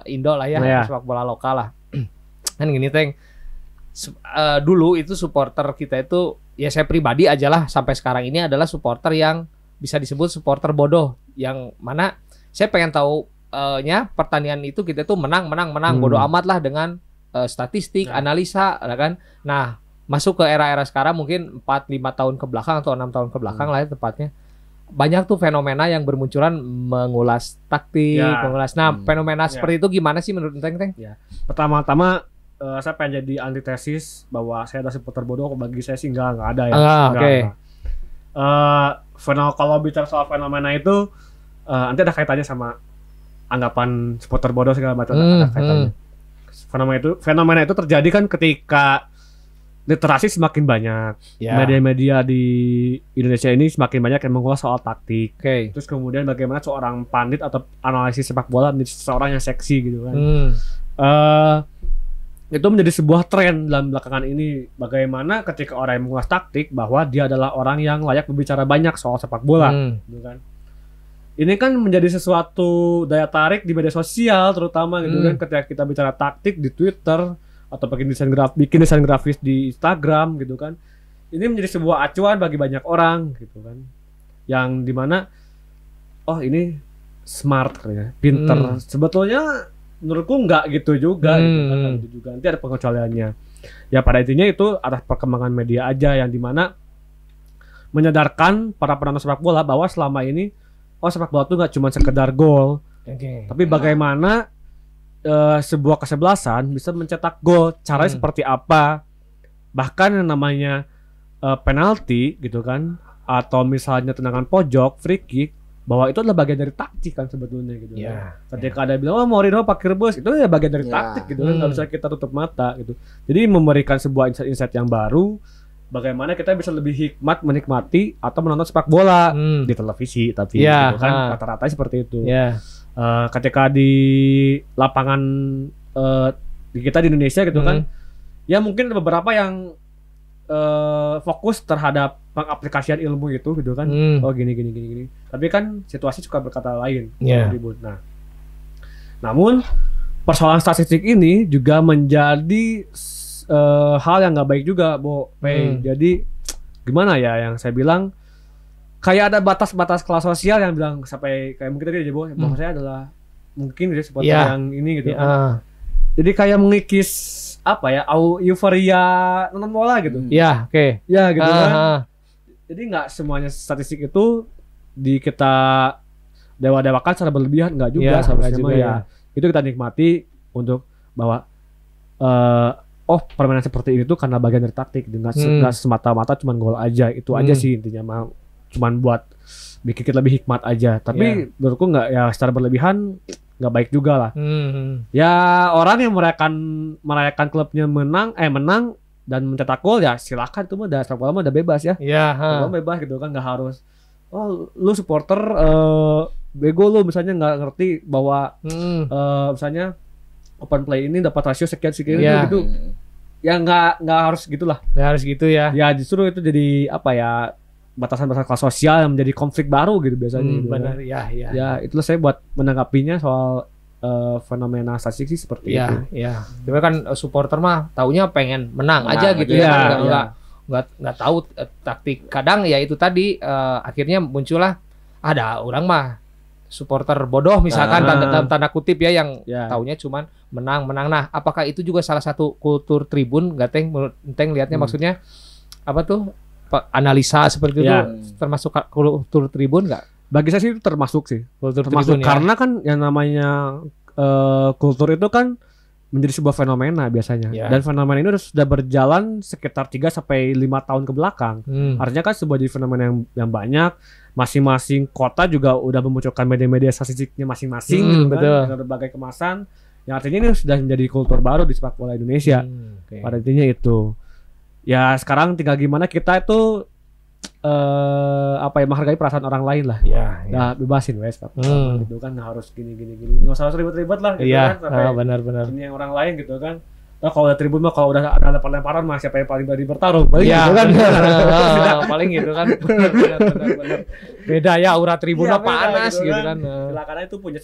B: Indo lah ya, sepak bola lokal lah. Kan gini, Teng. Dulu itu supporter kita itu ya saya pribadi aja lah sampai sekarang ini adalah supporter yang bisa disebut supporter bodoh, yang mana saya pengen tahu pertandingan itu kita tuh menang bodoh amat lah dengan statistik, analisa, kan. Nah, masuk ke era-era sekarang mungkin 4-5 tahun ke belakang atau 6 tahun ke belakang lah ya tepatnya. Banyak tuh fenomena yang bermunculan mengulas taktik, mengulas. Nah, fenomena seperti itu gimana sih menurut Teng?
A: Ya. Pertama-tama saya pengen jadi antitesis bahwa saya ada supporter bodoh, bagi saya sih enggak ada ya. Kalau bicara soal fenomena itu nanti ada kaitannya sama anggapan supporter bodoh segala macam ada kaitannya. Fenomena itu terjadi kan ketika literasi semakin banyak, media-media di Indonesia ini semakin banyak yang mengulas soal taktik. Terus kemudian bagaimana seorang pandit atau analisis sepak bola menjadi seorang yang seksi gitu kan. Itu menjadi sebuah tren dalam belakangan ini, bagaimana ketika orang yang mengulas taktik bahwa dia adalah orang yang layak berbicara banyak soal sepak bola, gitu kan. Ini kan menjadi sesuatu daya tarik di media sosial terutama gitu kan, ketika kita bicara taktik di Twitter atau bikin desain grafis di Instagram gitu kan. Ini menjadi sebuah acuan bagi banyak orang gitu kan. Yang dimana ini smart ya, pinter. Sebetulnya menurutku nggak gitu juga gitu kan, gitu juga. Nanti ada pengecualiannya. Ya pada intinya itu atas perkembangan media aja yang dimana menyadarkan para penonton sepak bola bahwa selama ini sepak bola itu nggak cuma sekedar gol, tapi bagaimana sebuah kesebelasan bisa mencetak gol, caranya seperti apa, bahkan yang namanya penalti gitu kan, atau misalnya tendangan pojok, free kick, bahwa itu adalah bagian dari taktik kan sebetulnya gitu. Ketika ada bilang Mourinho pakai rebus, itu ya bagian dari taktik gitu kan, nggak bisa kita tutup mata gitu. Jadi memberikan sebuah insight yang baru. Bagaimana kita bisa lebih hikmat menikmati atau menonton sepak bola di televisi, tapi gitu kan rata-rata seperti itu. Ketika di lapangan kita di Indonesia gitu kan, ya mungkin ada beberapa yang fokus terhadap pengaplikasian ilmu itu gitu kan. Gini. Tapi kan situasi suka berkata lain. Nah, namun persoalan statistik ini juga menjadi hal yang nggak baik juga, Jadi gimana ya yang saya bilang, kayak ada batas-batas kelas sosial yang bilang sampai kayak mungkin tadi aja bahwa saya adalah mungkin seperti yang ini gitu kan. Jadi kayak mengikis euforia nonton bola gitu. Ya gitu kan. Jadi nggak semuanya statistik itu kita dewa-dewakan secara berlebihan, nggak juga seharusnya itu kita nikmati untuk bahwa permainan seperti ini tuh karena bagian dari taktik, dengan semata-mata cuman gol aja, itu aja sih intinya, cuman buat bikin kita lebih hikmat aja. Tapi menurutku nggak, ya secara berlebihan nggak baik juga lah. Ya orang yang merayakan klubnya menang dan mencetak gol ya silakan, itu mah sepak bola mah udah bebas ya. Bebas gitu kan, nggak harus lu supporter bego lu misalnya nggak ngerti bahwa misalnya open play ini dapat rasio sekian gitu. Ya nggak harus gitulah. Nggak harus gitu ya. Ya justru itu jadi batasan-batasan kelas sosial yang menjadi konflik baru gitu biasanya. Gitu,
B: benar.
A: Kan? Ya itulah saya buat menanggapinya soal fenomena statistik sih seperti itu.
B: Tapi kan supporter mah taunya pengen menang aja gitu ya. Nggak tahu taktik. Kadang ya itu tadi akhirnya muncullah ada orang mah supporter bodoh misalkan dalam tanda kutip ya, yang taunya cuman menang. Nah, apakah itu juga salah satu kultur tribun nggak Teng? Teng lihatnya maksudnya apa tuh? analisa seperti itu termasuk kultur tribun nggak?
A: Bagi saya sih itu termasuk sih.
B: Kultur
A: termasuk
B: tribun,
A: karena kan yang namanya kultur itu kan menjadi sebuah fenomena biasanya. Dan fenomena ini sudah berjalan sekitar 3 sampai 5 tahun ke belakang. Artinya kan sebuah jadi fenomena yang banyak. Masing-masing kota juga udah memunculkan media-media statistiknya masing-masing gitu kan, dengan berbagai kemasan. Yang artinya ini sudah menjadi kultur baru di sepak bola Indonesia. Pada intinya itu. Ya sekarang tinggal gimana kita itu menghargai perasaan orang lain lah. Nah, bebasin wes gitu kan, harus gini. Nggak usah ribet-ribet lah gitu kan.
B: Benar.
A: Ini yang orang lain gitu kan. Nah, kalau udah tribun mah kalau udah ada lempar-lemparan mah siapa yang paling berani bertarung. Paling gitu kan.
B: Paling gitu kan. Benar. Beda ya aura tribunnya panas gitu kan.
A: Karena itu punya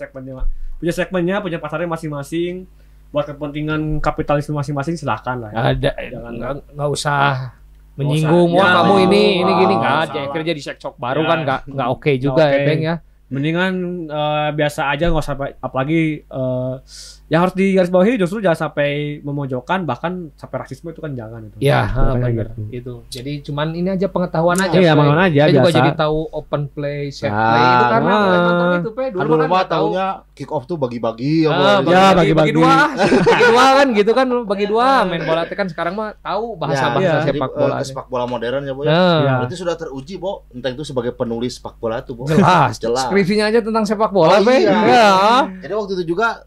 A: segmennya, punya pasarnya masing-masing. Buat kepentingan kapitalisme masing-masing silakan lah.
B: Nggak usah menyinggung kamu ini gini nggak aja kerja di sekcok baru kan nggak oke juga ya Bang ya.
A: Mendingan biasa aja, nggak usah apalagi yang harus digarisbawahi justru jangan sampai memojokkan, bahkan sampai rasisme itu kan jangan itu.
B: Iya, benar itu. Jadi cuman ini aja pengetahuan aja.
A: Iya, pengetahuan aja.
B: Saya juga jadi tahu open play, set play itu karena nonton itu dulu kan
C: taunya kick off tuh bagi-bagi
B: bagi dua kan gitu kan, bagi dua main bola kan sekarang mah tahu bahasa sepak bola.
C: Sepak bola modern ya, Bo. Berarti sudah teruji, Bo, entah itu sebagai penulis sepak bola tuh, Bo.
B: Jelas. Skripsinya aja tentang sepak bola,
C: Jadi waktu itu juga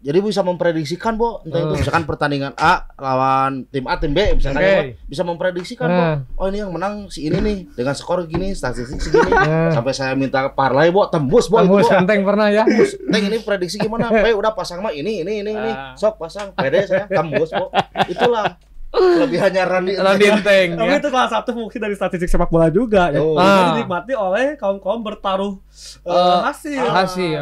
C: jadi bisa memprediksikan, Bo, entah itu misalkan pertandingan A lawan tim A, tim B misalkan, bisa memprediksikan, Bo. Oh, ini yang menang si ini nih dengan skor gini, statistik segini. Sampai saya minta parlay, Bo, tembus, Bo.
B: Tembus Enteng pernah ya.
C: Teng ini prediksi gimana? Udah pasang mah ini. Sok pasang, pede saya tembus, Bo. Itulah kelebihannya Randy
B: Enteng.
A: Tapi itu salah satu fungsi dari statistik sepak bola juga. Jadi dinikmati oleh kaum-kaum bertaruh hasil.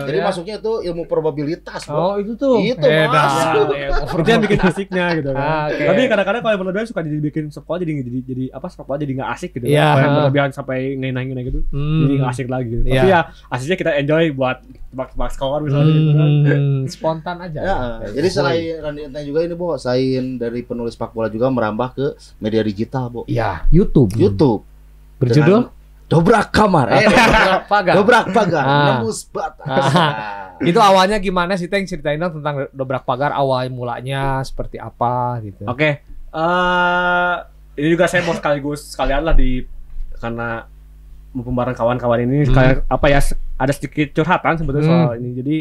C: Jadi masuknya itu ilmu probabilitas, Bo.
B: Oh, itu tuh.
C: Itu Mas.
A: Itu yang bikin asiknya gitu kan. Tapi kadang-kadang kalau yang berlebihan suka dibikin sepak jadi sepak bola jadi nggak asik gitu. Kalau yang berlebihan sampai ngenang gitu, jadi nggak asik lagi. Tapi ya asiknya kita enjoy buat tebak-tebak skor misalnya gitu kan.
B: Spontan aja.
C: Jadi selain Randy Enteng juga ini, Bo, selain dari penulis sepak bola juga merambah ke media digital, Bo.
B: Iya, YouTube. Berjudul
C: Dobrak Kamar. Dobrak Pagar. Nembus batas.
B: Itu awalnya gimana sih, Teng? Ceritain dong tentang Dobrak Pagar, awal mulanya seperti apa gitu.
A: Oke. Ini juga saya mau sekalian lah karena bareng kawan-kawan ini kayak ada sedikit curhatan sebetulnya soal ini. Jadi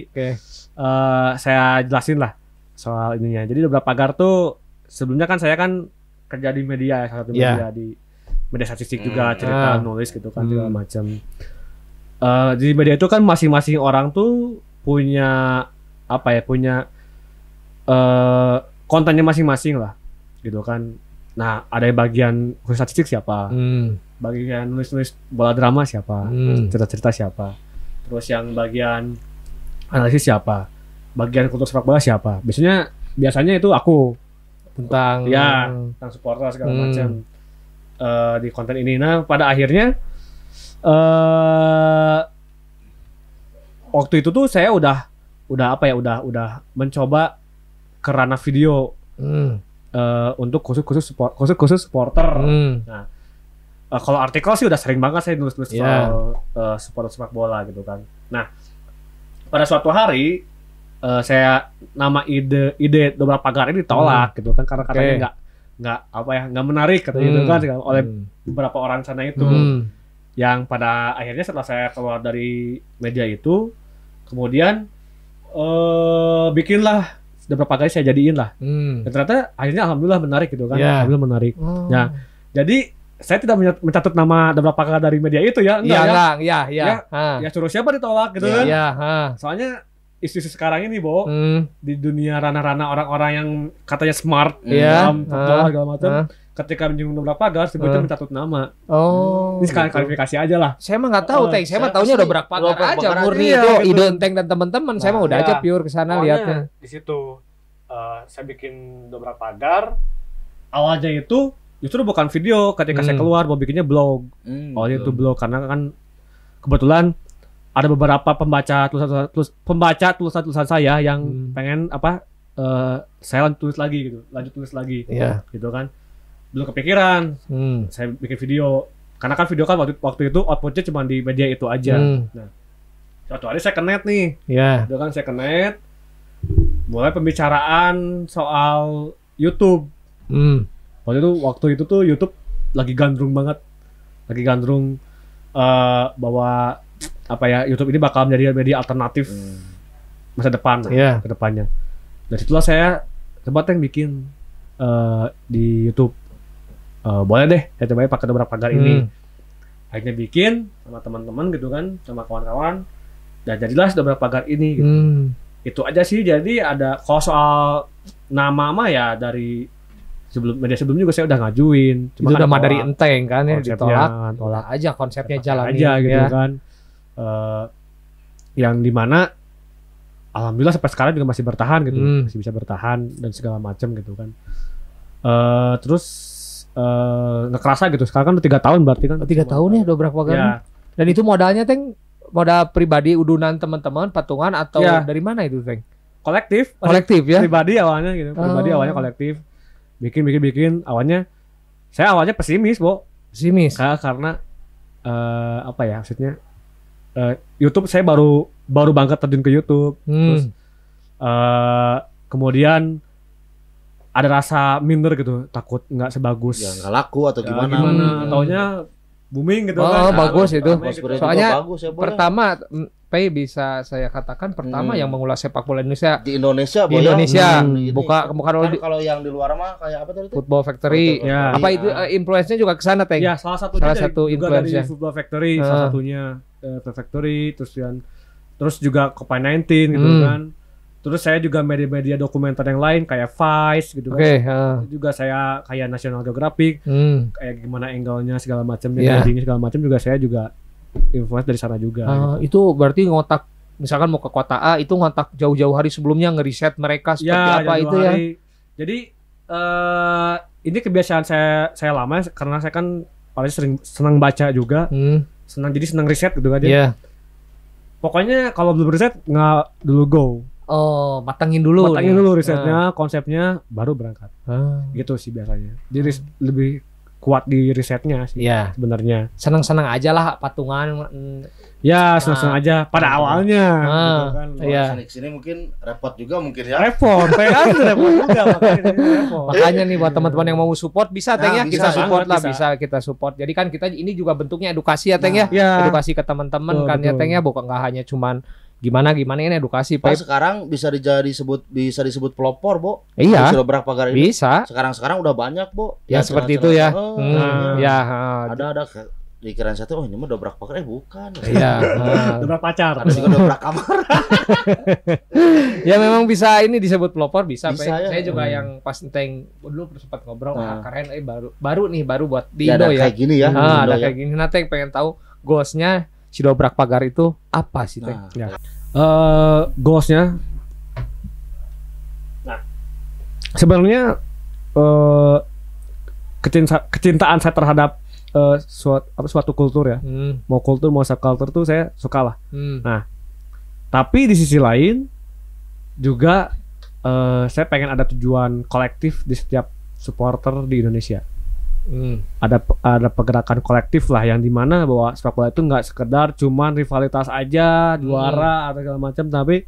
A: saya jelasin lah soal ininya. Jadi Dobrak Pagar tuh sebelumnya kan saya kan kerja di media, salah satu media di media statistik juga, cerita, nulis gitu kan, segala macam. Di media itu kan masing-masing orang tuh punya kontennya masing-masing lah, gitu kan. Nah, ada yang bagian khusus statistik siapa, bagian nulis-nulis bola drama siapa, cerita-cerita siapa, terus yang bagian analisis siapa, bagian kultur sepak bola siapa. Biasanya itu aku tentang supporter segala macam di konten ini. Nah, pada akhirnya waktu itu tuh saya udah mencoba ke ranah video untuk khusus supporter. Nah, kalau artikel sih udah sering banget saya nulis soal supporter sepak bola gitu kan. Nah, pada suatu hari nama ide Dobrak Pagar ini ditolak gitu kan, karena katanya nggak menarik katanya gitu kan oleh beberapa orang sana itu. Yang pada akhirnya setelah saya keluar dari media itu, kemudian bikinlah Dobrak Pagar, saya jadiin lah. Dan ternyata akhirnya alhamdulillah menarik gitu kan. Alhamdulillah menarik. Nah, jadi saya tidak mencatat nama Dobrak Pagar dari media itu ya. Ya suruh siapa ditolak gitu kan. Soalnya isu sekarang ini, Bo, di dunia ranah-ranah orang-orang yang katanya smart dalam bola segala macam, ketika menyinggung Dobrak Pagar sebetulnya mencatut nama. Ini sekalian klarifikasi aja lah.
B: Saya mah nggak tahu, Teng. Saya mah taunya Dobrak Pagar aja, murni itu ide Enteng dan teman-teman. Saya mah udah aja pure ke sana lihatnya.
A: Di situ saya bikin Dobrak Pagar. Awalnya itu justru bukan video, ketika saya keluar mau bikinnya blog. Awalnya itu blog karena kan kebetulan ada beberapa pembaca tulisan saya yang pengen saya lanjut tulis lagi gitu, gitu kan. belum kepikiran. Saya bikin video. Karena kan video kan waktu itu outputnya cuma di media itu aja. Nah, suatu hari saya ke net nih. Itu kan saya ke net. Mulai pembicaraan soal YouTube. Waktu itu tuh YouTube lagi gandrung banget. Lagi gandrung bahwa apa ya, YouTube ini bakal menjadi media alternatif masa depan ke depannya. Dari situlah saya coba bikin di YouTube. Boleh deh, saya coba pakai Dobrak Pagar ini. Akhirnya bikin sama teman-teman gitu kan, sama kawan-kawan, dan jadilah Dobrak Pagar ini. Gitu. Itu aja sih. Jadi ada kalau soal nama mah ya dari media sebelum juga saya udah ngajuin.
B: Cuma itu kan udah dari enteng kan ya, ditolak. Tolak aja konsepnya, jalan
A: aja gitu kan. Yang dimana alhamdulillah sampai sekarang juga masih bertahan gitu, masih bisa bertahan dan segala macam gitu kan. Terus nggak kerasa gitu. Sekarang kan udah 3 tahun berarti kan.
B: 3 tahun ya Dobrak Pagar. Ya. Dan itu modalnya modal pribadi, udunan teman-teman, patungan atau dari mana itu Teng?
A: Kolektif
B: ya.
A: Pribadi awalnya gitu. Pribadi awalnya kolektif. Bikin. Awalnya pesimis, Bo.
B: Pesimis.
A: Karena apa ya maksudnya? YouTube saya baru banget terjun ke YouTube. Terus kemudian ada rasa minder gitu, takut nggak sebagus.
C: Ya nggak laku atau gimana.
A: Taunya booming gitu kan.
B: Bagus itu.
A: Gitu.
B: Soalnya
C: bagus, ya,
B: pertama, bisa saya katakan pertama yang mengulas sepak bola Indonesia.
C: Di Indonesia.
B: Bukan
C: kalau yang di luar mah kayak apa tadi?
B: Football Factory. Apa itu influence-nya juga ke sana, Teng?
A: Ya, salah satu influence dari Football Factory, salah satunya Football Factory, terus juga Covid-19 gitu kan. Terus saya juga media-media dokumenter yang lain kayak Vice gitu kan. Juga saya kayak National Geographic, kayak gimana angle-nya segala macamnya, editingnya segala macam juga saya juga influence dari sana juga.
B: Gitu. Itu berarti ngotak, misalkan mau ke kota A itu ngotak jauh-jauh hari sebelumnya ngeriset mereka seperti apa itu hari. Ya.
A: Jadi ini kebiasaan saya lama karena saya kan paling senang baca juga, senang riset gitu kan. Pokoknya kalau belum riset nggak dulu go.
B: Matangin dulu
A: risetnya, konsepnya, baru berangkat. Gitu sih biasanya. Jadi lebih kuat di risetnya sih sebenarnya.
B: Senang-senang aja lah patungan.
A: Ya, senang-senang aja pada awalnya.
C: Gitu kan. Sini mungkin repot juga ya.
A: Repot juga
B: makanya nih buat teman-teman yang mau support bisa Teng ya, kita support lah, bisa kita support. Jadi kan kita ini juga bentuknya edukasi ya Teng ya. Edukasi ke teman-teman kan ya Teng ya, bukan nggak hanya cuman gimana ini edukasi.
C: Sekarang bisa disebut pelopor, Bo.
B: Iya.
C: Dobrak Pagar ini.
B: Bisa.
C: Sekarang udah banyak, Bo.
B: Ya seperti itu ya.
C: Ada dikirain satu, ini mah Dobrak Pagar, bukan.
B: Iya.
A: Dobrak pacar.
C: Ada juga Dobrak Kamar.
B: Ya memang bisa ini disebut pelopor bisa
C: ya.
B: Saya juga yang pas Teng dulu sempat ngobrol, keren baru buat di Indo ya.
C: Kayak gini ya.
B: Ada kayak gini. Nah, Teng pengen tahu goalsnya si Dobrak Pagar itu apa sih Teng?
A: Goalsnya, sebenarnya kecintaan saya terhadap suatu kultur ya, mau kultur mau subkultur tuh saya suka lah. Nah, tapi di sisi lain juga saya pengen ada tujuan kolektif di setiap supporter di Indonesia. Ada pergerakan kolektif lah yang dimana bahwa sepak bola itu nggak sekedar cuman rivalitas aja, juara atau segala macam, tapi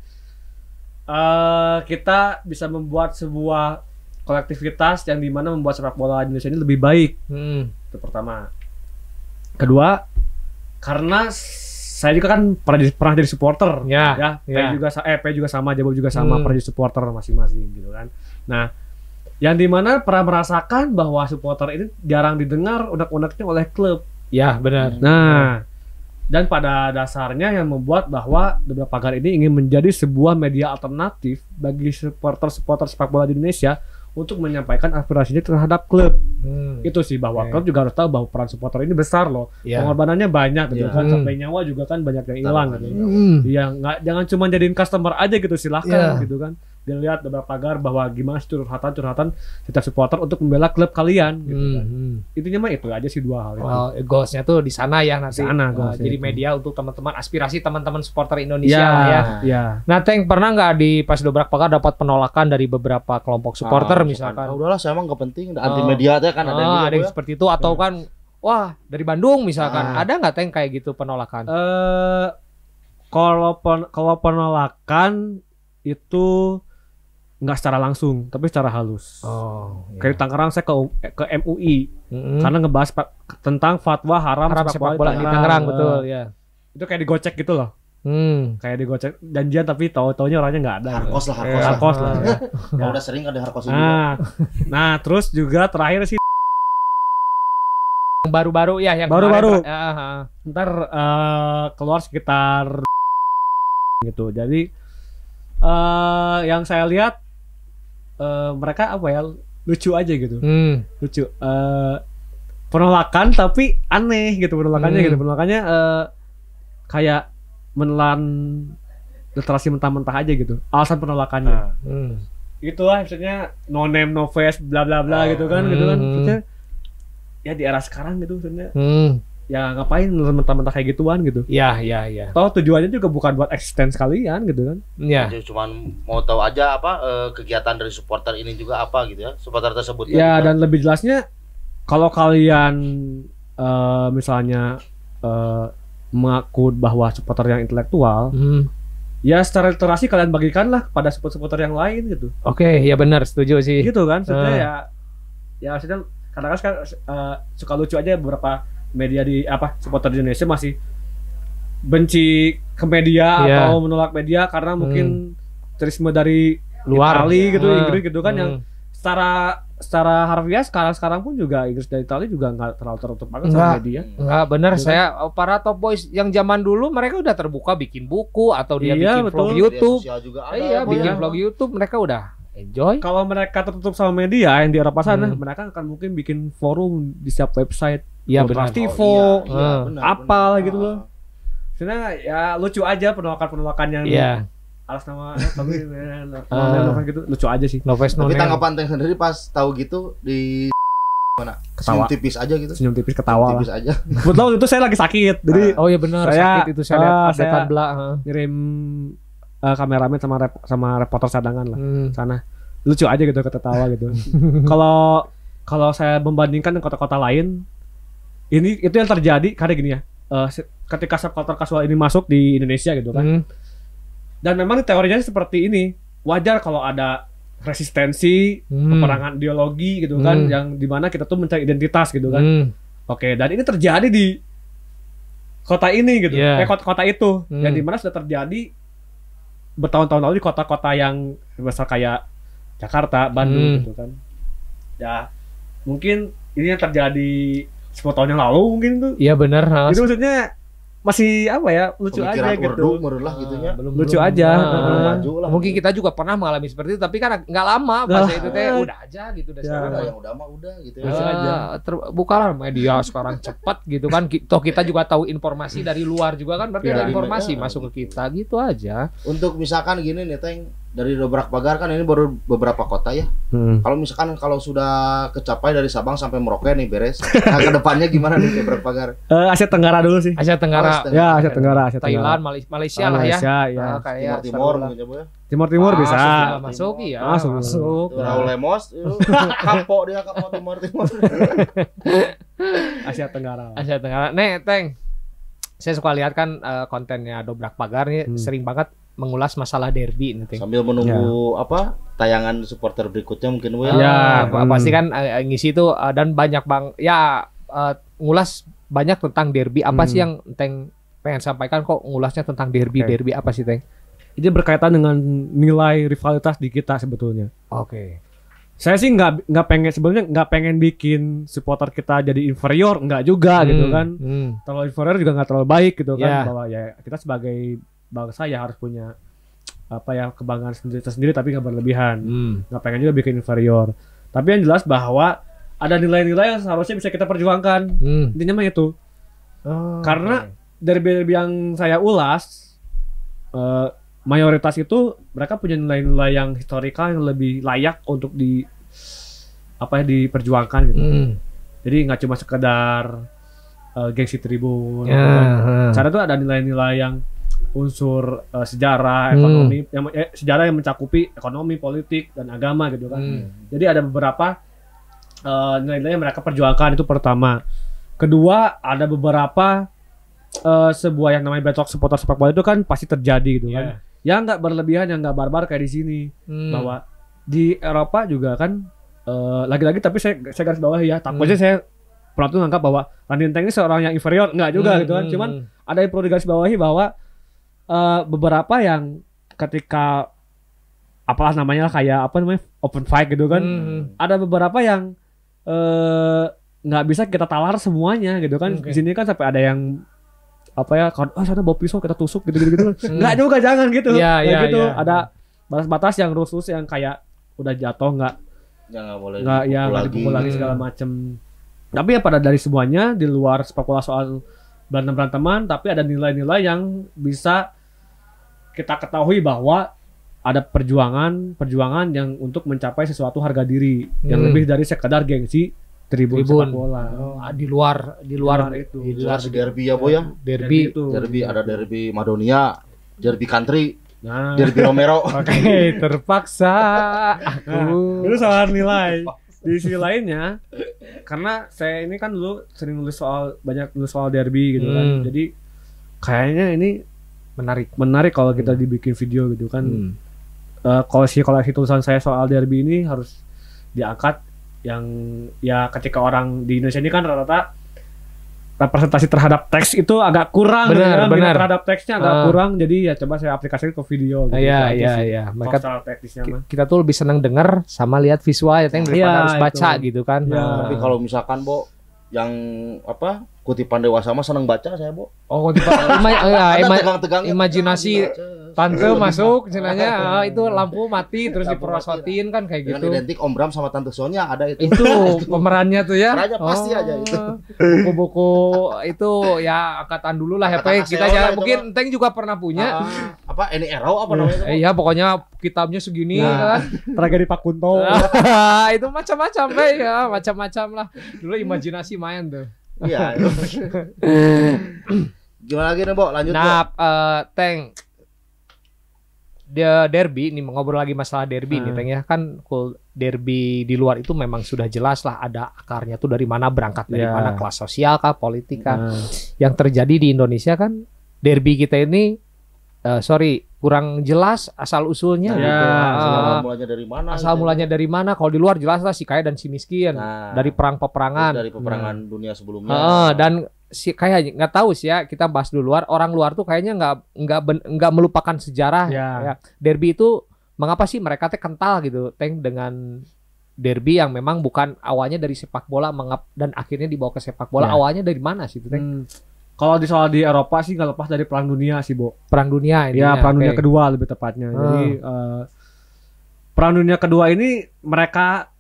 A: kita bisa membuat sebuah kolektivitas yang dimana membuat sepak bola Indonesia ini lebih baik. Itu pertama. Kedua, karena saya juga kan pernah jadi supporter, P juga sama, Jabo juga sama, pernah jadi supporter masing-masing gitu kan. Nah, yang dimana pernah merasakan bahwa supporter ini jarang didengar unek-uneknya oleh klub.
B: Ya benar.
A: Nah, dan pada dasarnya yang membuat bahwa Dobrak Pagar ini ingin menjadi sebuah media alternatif bagi supporter sepak bola di Indonesia untuk menyampaikan aspirasinya terhadap klub. Itu sih, bahwa klub juga harus tahu bahwa peran supporter ini besar loh. Pengorbanannya banyak gitu kan, sampai nyawa juga kan banyak yang hilang gitu. Jangan cuma jadiin customer aja gitu, silahkan gitu kan. dilihat beberapa pagar bahwa gimana sih curhatan setiap supporter untuk membela klub kalian gitu kan. Intinya mah itu aja sih, 2 hal itu.
B: Goalsnya tuh di sana ya nanti. Jadi media untuk teman-teman, aspirasi teman-teman supporter Indonesia lah ya. Nah, Teng, pernah nggak di pas Dobrak Pagar dapat penolakan dari beberapa kelompok supporter misalkan?
C: Udahlah, saya emang nggak penting, anti media aja kan ada
B: yang seperti itu atau kan wah dari Bandung misalkan, ada nggak Teng kayak gitu penolakan?
A: Kalau penolakan itu nggak secara langsung, tapi secara halus. Kayak di Tangerang saya ke MUI karena ngebahas tentang fatwa haram sepak bola
B: di Tangerang, betul ya.
A: Itu kayak digocek gitu loh. Kayak digocek janjian tapi tahu-taunya orangnya nggak ada.
C: Harkos lah. Ya udah sering ada harkos ini.
A: Nah, terus juga terakhir sih
B: yang baru-baru ya, yang
A: baru-baru. Ntar keluar sekitar gitu. Jadi yang saya lihat mereka apa ya, lucu aja gitu. Lucu. Penolakan tapi aneh gitu penolakannya gitu. Penolakannya kayak menelan literasi mentah-mentah aja gitu. Alasan penolakannya. Itulah maksudnya no name no face bla bla bla gitu kan. Maksudnya ya di era sekarang gitu maksudnya. Ya ngapain mentah-mentah kayak gituan gitu.
B: Iya.
A: Toh tujuannya juga bukan buat eksistensi kalian gitu kan.
B: Iya.
C: Cuman mau tahu aja apa kegiatan dari supporter ini juga apa gitu ya. Supporter tersebut.
A: Ya dan lebih jelasnya kalau kalian misalnya mengaku bahwa supporter yang intelektual, ya secara literasi kalian bagikanlah kepada supporter yang lain gitu.
B: Oke, ya benar, setuju sih.
A: Gitu kan, maksudnya ya maksudnya kadang-kadang suka lucu aja beberapa media di supporter di Indonesia masih benci ke media atau menolak media karena mungkin terorisme dari
B: luar
A: Itali gitu, Inggris gitu kan, yang secara harfiah sekarang pun juga Inggris dan Italia juga nggak terlalu tertutup banget sama media.
B: Enggak benar, saya para top boys yang zaman dulu mereka udah terbuka bikin buku atau dia bikin vlog YouTube. Bikin vlog YouTube, mereka udah enjoy.
A: Kalau mereka tertutup sama media yang di Eropa sana, mereka akan mungkin bikin forum di setiap website.
B: Iya benar.
A: Tivo, apa gitu loh. Sebenarnya ya lucu aja penolakan-penolakannya.
B: Iya.
A: Alas nama tapi gitu lucu aja sih.
C: Tapi tanggapan Teng sendiri pas tahu gitu di mana?
A: Ketawa.
C: Senyum tipis aja gitu.
A: Senyum tipis ketawa.
C: Tipis aja.
A: Betul itu saya lagi sakit. Jadi
B: oh iya benar, sakit itu saya lihat updatean bla.
A: Ngirim kameramen sama reporter cadangan lah sana. Lucu aja gitu ketawa gitu. Kalau saya membandingkan dengan kota-kota lain, itu yang terjadi karena gini ya. Ketika supporter kasual ini masuk di Indonesia gitu kan. Dan memang teorinya seperti ini. Wajar kalau ada resistensi, peperangan ideologi gitu kan, yang dimana kita tuh mencari identitas gitu kan. Oke, dan ini terjadi di kota ini gitu. Kota itu. Yang dimana sudah terjadi bertahun-tahun lalu di kota-kota yang besar kayak Jakarta, Bandung gitu kan. Ya, mungkin ini yang terjadi 10 tahun yang lalu mungkin tuh.
B: Iya benar.
A: Jadi maksudnya masih apa ya, lucu aja gitu. Lucu aja.
B: Mungkin kita juga pernah mengalami seperti itu, tapi kan nggak lama pas itu teh udah aja gitu udah sekarang.
C: Yang udah mah udah gitu ya.
B: Lucu aja. Terbukalah media sekarang cepat gitu kan. Toh kita juga tahu informasi dari luar juga kan, berarti ada informasi masuk ke kita gitu aja.
C: Untuk misalkan gini nih Teng, dari Dobrak Pagar kan ini baru beberapa kota ya. Kalau misalkan kalau sudah kecapai dari Sabang sampai Merauke nih beres. Nah, kedepannya gimana nih Dobrak Pagar?
A: Asia Tenggara dulu sih.
B: Asia Tenggara.
A: Ya, Asia Tenggara.
B: Thailand, Malaysia lah ya.
C: Kayak Timur mungkin ya.
A: Timur bisa.
B: Masuk iya.
A: Masuk.
C: Raul Lemos, kapok Timur.
A: Asia Tenggara.
B: Asia Tenggara. Nih, Teng. Saya suka lihat kan kontennya Dobrak Pagar nih sering banget mengulas masalah derby nih.
C: Sambil menunggu tayangan supporter berikutnya mungkin
B: pasti kan ngisi itu dan banyak ngulas banyak tentang derby. Apa sih yang Teng pengen sampaikan kok ngulasnya tentang derby apa sih Teng?
A: Ini berkaitan dengan nilai rivalitas di kita sebetulnya.
B: Oke.
A: Saya sih nggak pengen bikin supporter kita jadi inferior, nggak juga gitu kan. Terlalu inferior juga nggak terlalu baik gitu kan. Bahwa ya kita sebagai bangsa ya harus punya kebanggaan sendiri tapi nggak berlebihan. Nggak pengen juga bikin inferior. Tapi yang jelas bahwa ada nilai-nilai yang seharusnya bisa kita perjuangkan. Intinya mah itu. Karena dari yang saya ulas, mayoritas itu mereka punya nilai-nilai yang historikal yang lebih layak untuk diperjuangkan gitu. Jadi nggak cuma sekedar gengsi tribun. Cara itu ada nilai-nilai yang unsur sejarah, ekonomi, sejarah yang mencakupi ekonomi, politik, dan agama gitu kan. Jadi ada beberapa nilai-nilai yang mereka perjuangkan, itu pertama. Kedua, ada beberapa sebuah yang namanya bentrok supporter sepak bola itu kan pasti terjadi gitu kan. Yang nggak berlebihan, yang nggak barbar kayak di sini. Bahwa di Eropa juga kan lagi-lagi, tapi saya garis bawah ya, takutnya saya pernah tuh nganggap bahwa Randy Enteng ini seorang yang inferior, enggak juga gitu kan. Cuman ada yang perlu digarisbawahi bahwa beberapa yang ketika apalah namanya kayak open fight gitu kan, ada beberapa yang nggak bisa kita talar semuanya gitu kan. Di sini kan sampai ada yang sana bawa pisau kita tusuk gitu. Nggak juga, jangan gitu. Gitu. Ada batas-batas yang rules yang kayak udah jatuh nggak boleh dipukul lagi segala macem. Tapi ya pada dari semuanya, di luar sepak bola soal berantem-beranteman, tapi ada nilai-nilai yang bisa kita ketahui bahwa ada perjuangan yang untuk mencapai sesuatu harga diri yang lebih dari sekedar gengsi tribun sepak bola.
B: Di luar
C: itu. Di luar derby ya, Boy ya.
B: Derby
C: ada derby Madonia, derby country. Derby Romero.
B: Oke, terpaksa aku.
A: Itu soal nilai. Di sisi lainnya, karena saya ini kan dulu sering banyak nulis soal derby gitu kan. Jadi kayaknya ini menarik kalau kita dibikin video gitu kan. Koleksi tulisan saya soal derby ini harus diangkat, yang ya ketika orang di Indonesia ini kan rata-rata representasi terhadap teks itu agak kurang.
B: Benar.
A: Terhadap teksnya agak kurang, jadi ya coba saya aplikasikan ke video gitu.
B: Iya. Mereka kita tuh lebih senang dengar sama lihat visual ya, daripada harus baca gitu kan.
C: Tapi kalau misalkan yang kutipan dewasa mah senang baca saya,
B: Oh, kutipan imajinasi tante masuk cenanya, itu lampu mati terus diperosotin kan kayak gitu.
C: Dengan identik Om Bram sama Tante Sonya ada itu.
B: Itu pemerannya tuh ya.
C: Pasti aja itu.
B: Buku-buku itu ya angkatan dulu lah ya, kita ya mungkin Enteng juga pernah punya.
C: Ini Ero apa namanya?
B: Iya, pokoknya kitabnya segini kan.
A: Tragedi Pak Kunto.
B: Itu macam-macam ya, macam-macam lah. Dulu imajinasi main tuh.
C: Iya. Gimana lagi nih, Bo? Lanjut,
B: Teng. Derby ini ngobrol lagi masalah derby nih, Teng ya. Kan derby di luar itu memang sudah jelas lah ada akarnya tuh dari mana, berangkat dari mana, kelas sosial kah, politik kah. Yang terjadi di Indonesia kan derby kita ini kurang jelas asal usulnya gitu. Asal mulanya dari mana? Kalau di luar jelas lah si kaya dan si miskin, dari perang-peperangan,
C: dari peperangan dunia sebelumnya.
B: Dan si kayak nggak tahu sih ya, kita bahas di luar, orang luar tuh kayaknya nggak melupakan sejarah. Ya. Derby itu mengapa sih mereka teh kental gitu, Teng, dengan derby yang memang bukan awalnya dari sepak bola dan akhirnya dibawa ke sepak bola. Awalnya dari mana sih itu, Teng?
A: Kalau di Eropa sih nggak lepas dari Perang Dunia sih, Bo.
B: Perang Dunia ini.
A: Ya, Perang Dunia kedua lebih tepatnya. Jadi Perang Dunia kedua ini mereka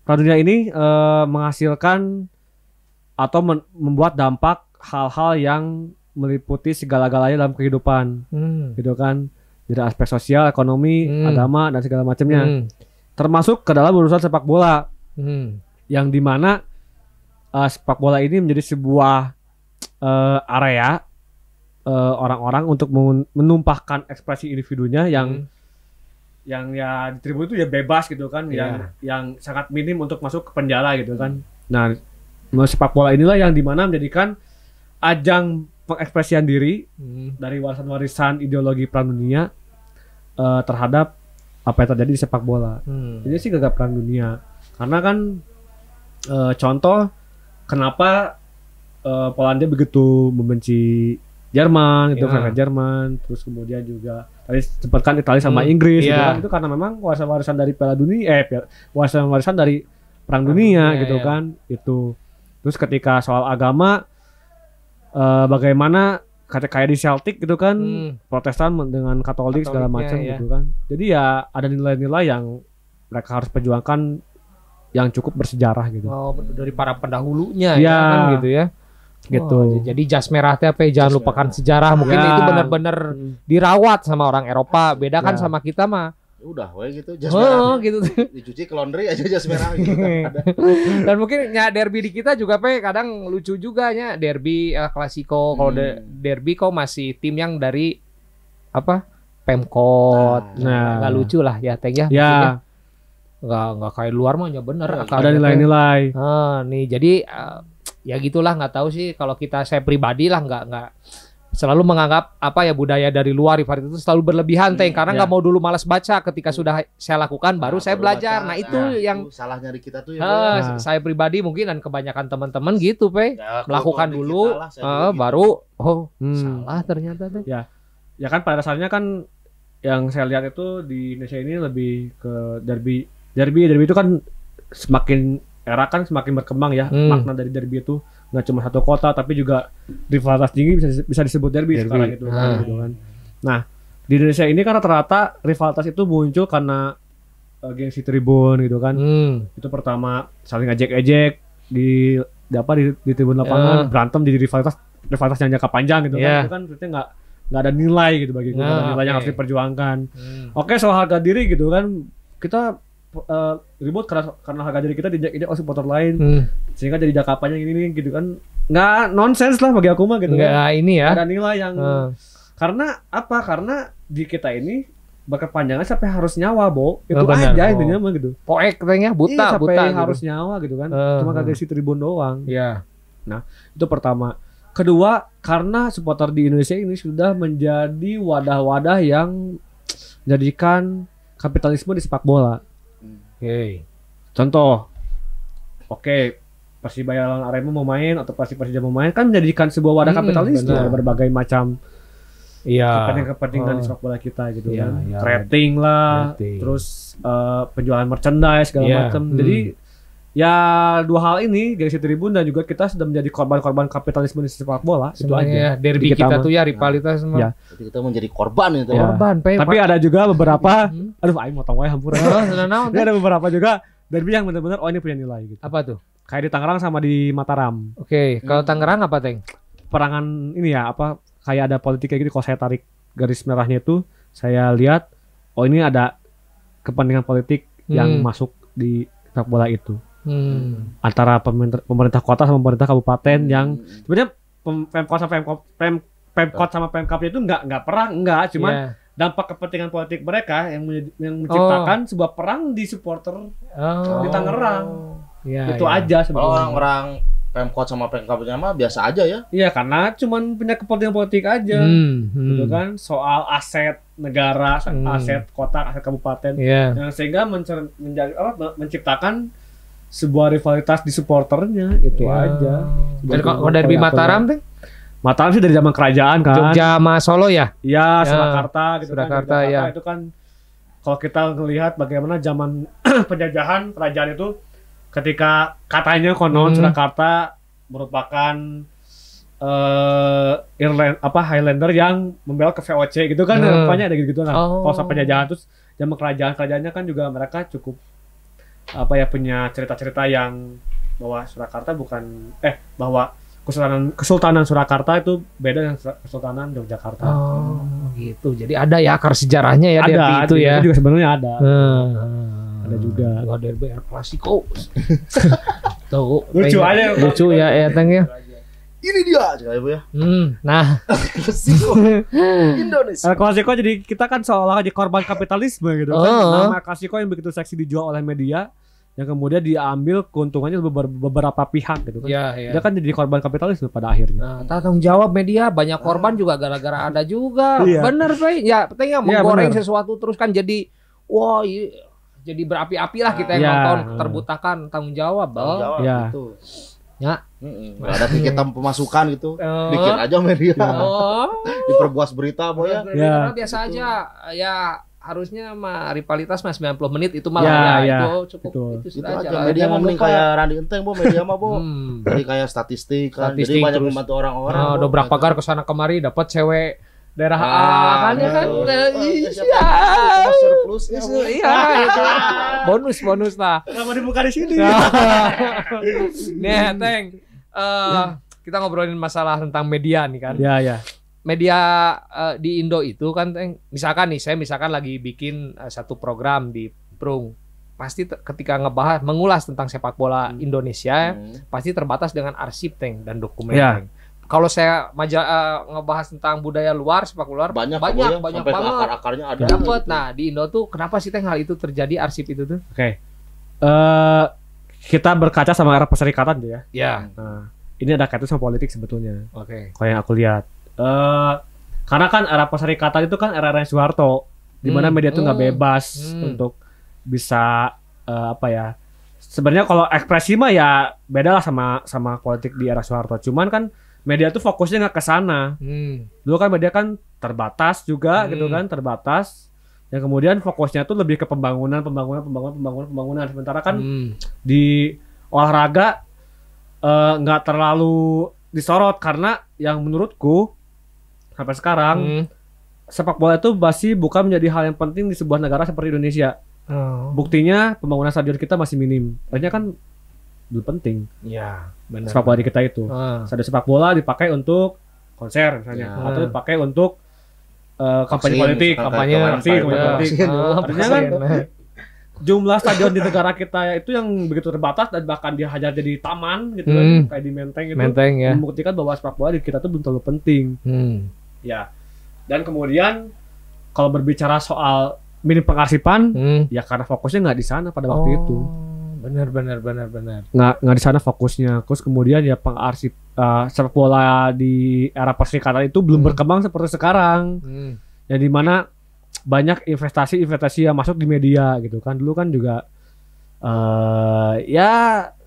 A: Perang Dunia ini menghasilkan atau membuat dampak hal-hal yang meliputi segala-galanya dalam kehidupan, gitu kan, dari aspek sosial, ekonomi, agama dan segala macamnya, termasuk ke dalam urusan sepak bola, yang dimana sepak bola ini menjadi sebuah area orang-orang untuk menumpahkan ekspresi individunya yang ya di tribun itu ya bebas gitu kan, yang sangat minim untuk masuk ke penjara gitu kan. Nah, sepak bola inilah yang dimana menjadikan ajang pengekspresian diri dari warisan-warisan ideologi Perang Dunia terhadap apa yang terjadi di sepak bola. Jadi sih gagap Perang Dunia karena kan contoh kenapa Polandia begitu membenci Jerman, itu karena Jerman, terus kemudian juga tadi sebutkan Italia sama Inggris gitu kan, itu karena memang warisan-warisan dari Piala Dunia, warisan-warisan dari Perang Dunia gitu kan, itu. Terus ketika soal agama, bagaimana kayak di Celtic gitu kan, Protestan dengan Katolik segala macam gitu kan. Jadi ya ada nilai-nilai yang mereka harus perjuangkan yang cukup bersejarah gitu.
B: Dari para pendahulunya ya kan gitu ya. Gitu. Jadi jas merah teh apa jangan lupakan sejarah. Mungkin itu benar-benar dirawat sama orang Eropa. Beda kan sama kita mah.
C: Udah gitu jas merah.
B: Gitu.
C: Dicuci ke laundry aja jas merah gitu kan ada.
B: Dan mungkin derby di kita juga kadang lucu juga nya derby klasiko. Kalau derby kok masih tim yang dari Pemkot. Nggak lucu lah ya Teng ya.
A: Ya.
B: Nggak kayak luar mah bener.
A: Ada nilai-nilai.
B: Nih jadi ya gitulah, nggak tahu sih kalau saya pribadi lah nggak selalu menganggap budaya dari luar rivalitas itu selalu berlebihan Teng, karena nggak mau dulu malas baca, ketika sudah saya lakukan baru saya belajar. Nah itu yang
C: salahnya di kita tuh ya.
B: Saya pribadi mungkin dan kebanyakan teman-teman gitu melakukan dulu baru salah ternyata Teng.
A: Ya kan pada dasarnya kan yang saya lihat itu di Indonesia ini lebih ke derby itu kan semakin era kan semakin berkembang ya. Makna dari derby itu nggak cuma satu kota tapi juga rivalitas tinggi bisa disebut derby sekarang gitu kan. Nah di Indonesia ini kan rata-rata rivalitas itu muncul karena gengsi tribun gitu kan. Itu pertama saling ejek-ejek di tribun lapangan, berantem di rivalitas yang jangka panjang gitu kan. Itu kan berarti nggak ada nilai gitu bagi kita, nilai yang harus diperjuangkan. Oke, soal harga diri gitu kan, kita ribut karena harga diri kita diinjak oleh supporter lain, sehingga jadi jangka panjang ini gitu kan. Nggak nonsens lah bagi aku mah gitu.
B: Nggak ini ya.
A: Ada nilai yang karena apa? Karena di kita ini berkepanjangan sampai harus nyawa, Bo. Itu aja intinya mah gitu.
B: Poek katanya buta
A: sampai
B: gitu.
A: Harus nyawa gitu kan. Cuma kagak isi tribun doang.
B: Iya.
A: Nah, itu pertama. Kedua, karena supporter di Indonesia ini sudah menjadi wadah-wadah yang menjadikan kapitalisme di sepak bola. Contoh, Persibaya lawan Arema mau main atau Persija mau main kan menjadikan sebuah wadah kapitalisme berbagai macam kepentingan di sepak bola kita gitu kan. Rating lah, terus penjualan merchandise segala macam. Jadi ya dua hal ini gengsi tribun dan juga kita sudah menjadi korban-korban kapitalisme di sepak bola. Itu aja.
B: Derby kita tuh ya rivalitas semua.
C: Jadi kita menjadi korban itu.
A: Tapi ada juga beberapa aing motong wae hampura. Ini ada beberapa juga derby yang benar-benar ini punya nilai gitu.
B: Apa tuh?
A: Kayak di Tangerang sama di Mataram.
B: Kalau Tangerang apa, Teng?
A: Perangan ini ya kayak ada politik kayak gitu. Kalau saya tarik garis merahnya itu saya lihat ini ada kepentingan politik yang masuk di sepak bola itu. Antara pemerintah kota sama pemerintah kabupaten yang sebenarnya Pemkot sama Pemkapnya itu nggak perang, cuman dampak kepentingan politik mereka yang menciptakan sebuah perang di supporter di Tangerang. Itu aja sebenarnya.
C: Orang-orang Pemkot sama Pemkapnya mah biasa aja ya.
A: Iya, karena cuman punya kepentingan politik aja. Gitu kan, soal aset negara, aset kota, aset kabupaten yang sehingga menciptakan sebuah rivalitas di supporternya itu aja.
B: Dan kalau dari Mataram Teng?
A: Mataram sih dari zaman kerajaan kan.
B: Jogja sama Solo ya?
A: Iya, Surakarta gitu
B: Surakarta,
A: kan. Itu kan kalau kita melihat bagaimana zaman penjajahan kerajaan itu ketika katanya konon Surakarta merupakan Highlander yang membela ke VOC gitu kan. Rupanya ada gitu kan. Kalau penjajahan terus zaman kerajaannya kan juga mereka cukup punya cerita-cerita yang bahwa Surakarta bahwa Kesultanan Surakarta itu beda dengan Kesultanan Yogyakarta.
B: Gitu. Jadi ada ya akar sejarahnya ya derby itu ya.
A: Itu juga sebenarnya ada. Ada juga.
B: Derby Klasiko. Tuh,
A: lucu
B: ya Teng ya.
C: Ini dia Ibu ya.
B: Nah,
C: Indonesia.
A: Klasiko jadi kita kan seolah jadi korban kapitalisme gitu kan. Nama Klasiko yang begitu seksi dijual oleh media yang kemudian diambil keuntungannya beberapa pihak gitu kan. Dia kan jadi korban kapitalisme pada akhirnya.
B: Tanggung jawab media banyak korban juga gara-gara ada juga. Bener, Pak. Ya, penting menggoreng sesuatu terus kan jadi jadi berapi-api lah kita yang nonton, terbutakan tanggung jawab,
C: gitu. Ada kita pemasukan gitu, bikin aja media, diperbuas berita
B: karena biasa aja ya harusnya rivalitas 90 menit itu malah itu cukup itu sudah aja.
C: Media mau mending kayak Randy Enteng media mah jadi kayak statistik kan, jadi banyak membantu orang-orang.
B: Dobrak pagar kesana kemari dapat cewek daerah kan ya kan. Bonus lah.
A: Kenapa dibuka di sini?
B: Nih, Teng. kita ngobrolin masalah tentang media nih kan.
A: Ya.
B: Media di Indo itu kan, misalkan nih, saya lagi bikin satu program di Prung. Pasti ketika mengulas tentang sepak bola Indonesia, pasti terbatas dengan arsip dan dokumen. Kalau saya ngebahas tentang budaya luar, sepak bola
C: banyak
B: banget.
C: Akar-akarnya ada.
B: Dapat. Gitu. Nah, di Indo tuh kenapa sih hal itu terjadi, arsip itu tuh?
A: Oke. Kita berkaca sama era perserikatan tuh ya.
B: Ya.
A: Nah, ini ada kaitan sama politik sebetulnya.
B: Oke.
A: Kalau yang aku lihat. Karena kan era perserikatan itu kan era Soeharto, di mana media tuh nggak bebas untuk bisa sebenarnya kalau ekspresi mah ya beda lah sama politik di era Soeharto. Cuman kan media tuh fokusnya nggak ke sana. Dulu kan media kan terbatas juga gitu kan, terbatas. Yang kemudian fokusnya tuh lebih ke pembangunan. Sementara kan di olahraga nggak terlalu disorot, karena yang menurutku sampai sekarang sepak bola itu masih bukan menjadi hal yang penting di sebuah negara seperti Indonesia. Buktinya pembangunan stadion kita masih minim. Artinya kan belum penting.
B: Iya, benar.
A: Sepak bola di kita itu. Stadion sepak bola dipakai untuk konser misalnya, atau dipakai untuk kampanye politik, kampanye politik. Artinya kan jumlah stadion di negara kita itu yang begitu terbatas dan bahkan dihajar jadi taman gitu kan, kayak di Menteng itu. Membuktikan bahwa sepak bola di kita tuh belum terlalu penting. Ya. Dan kemudian kalau berbicara soal minim pengarsipan, ya karena fokusnya nggak di sana pada waktu itu.
B: Benar.
A: Nggak di sana fokusnya. Terus kemudian ya pengarsip sepak bola di era perserikatan itu belum berkembang seperti sekarang. Yang dimana banyak investasi yang masuk di media gitu kan. Dulu kan juga ya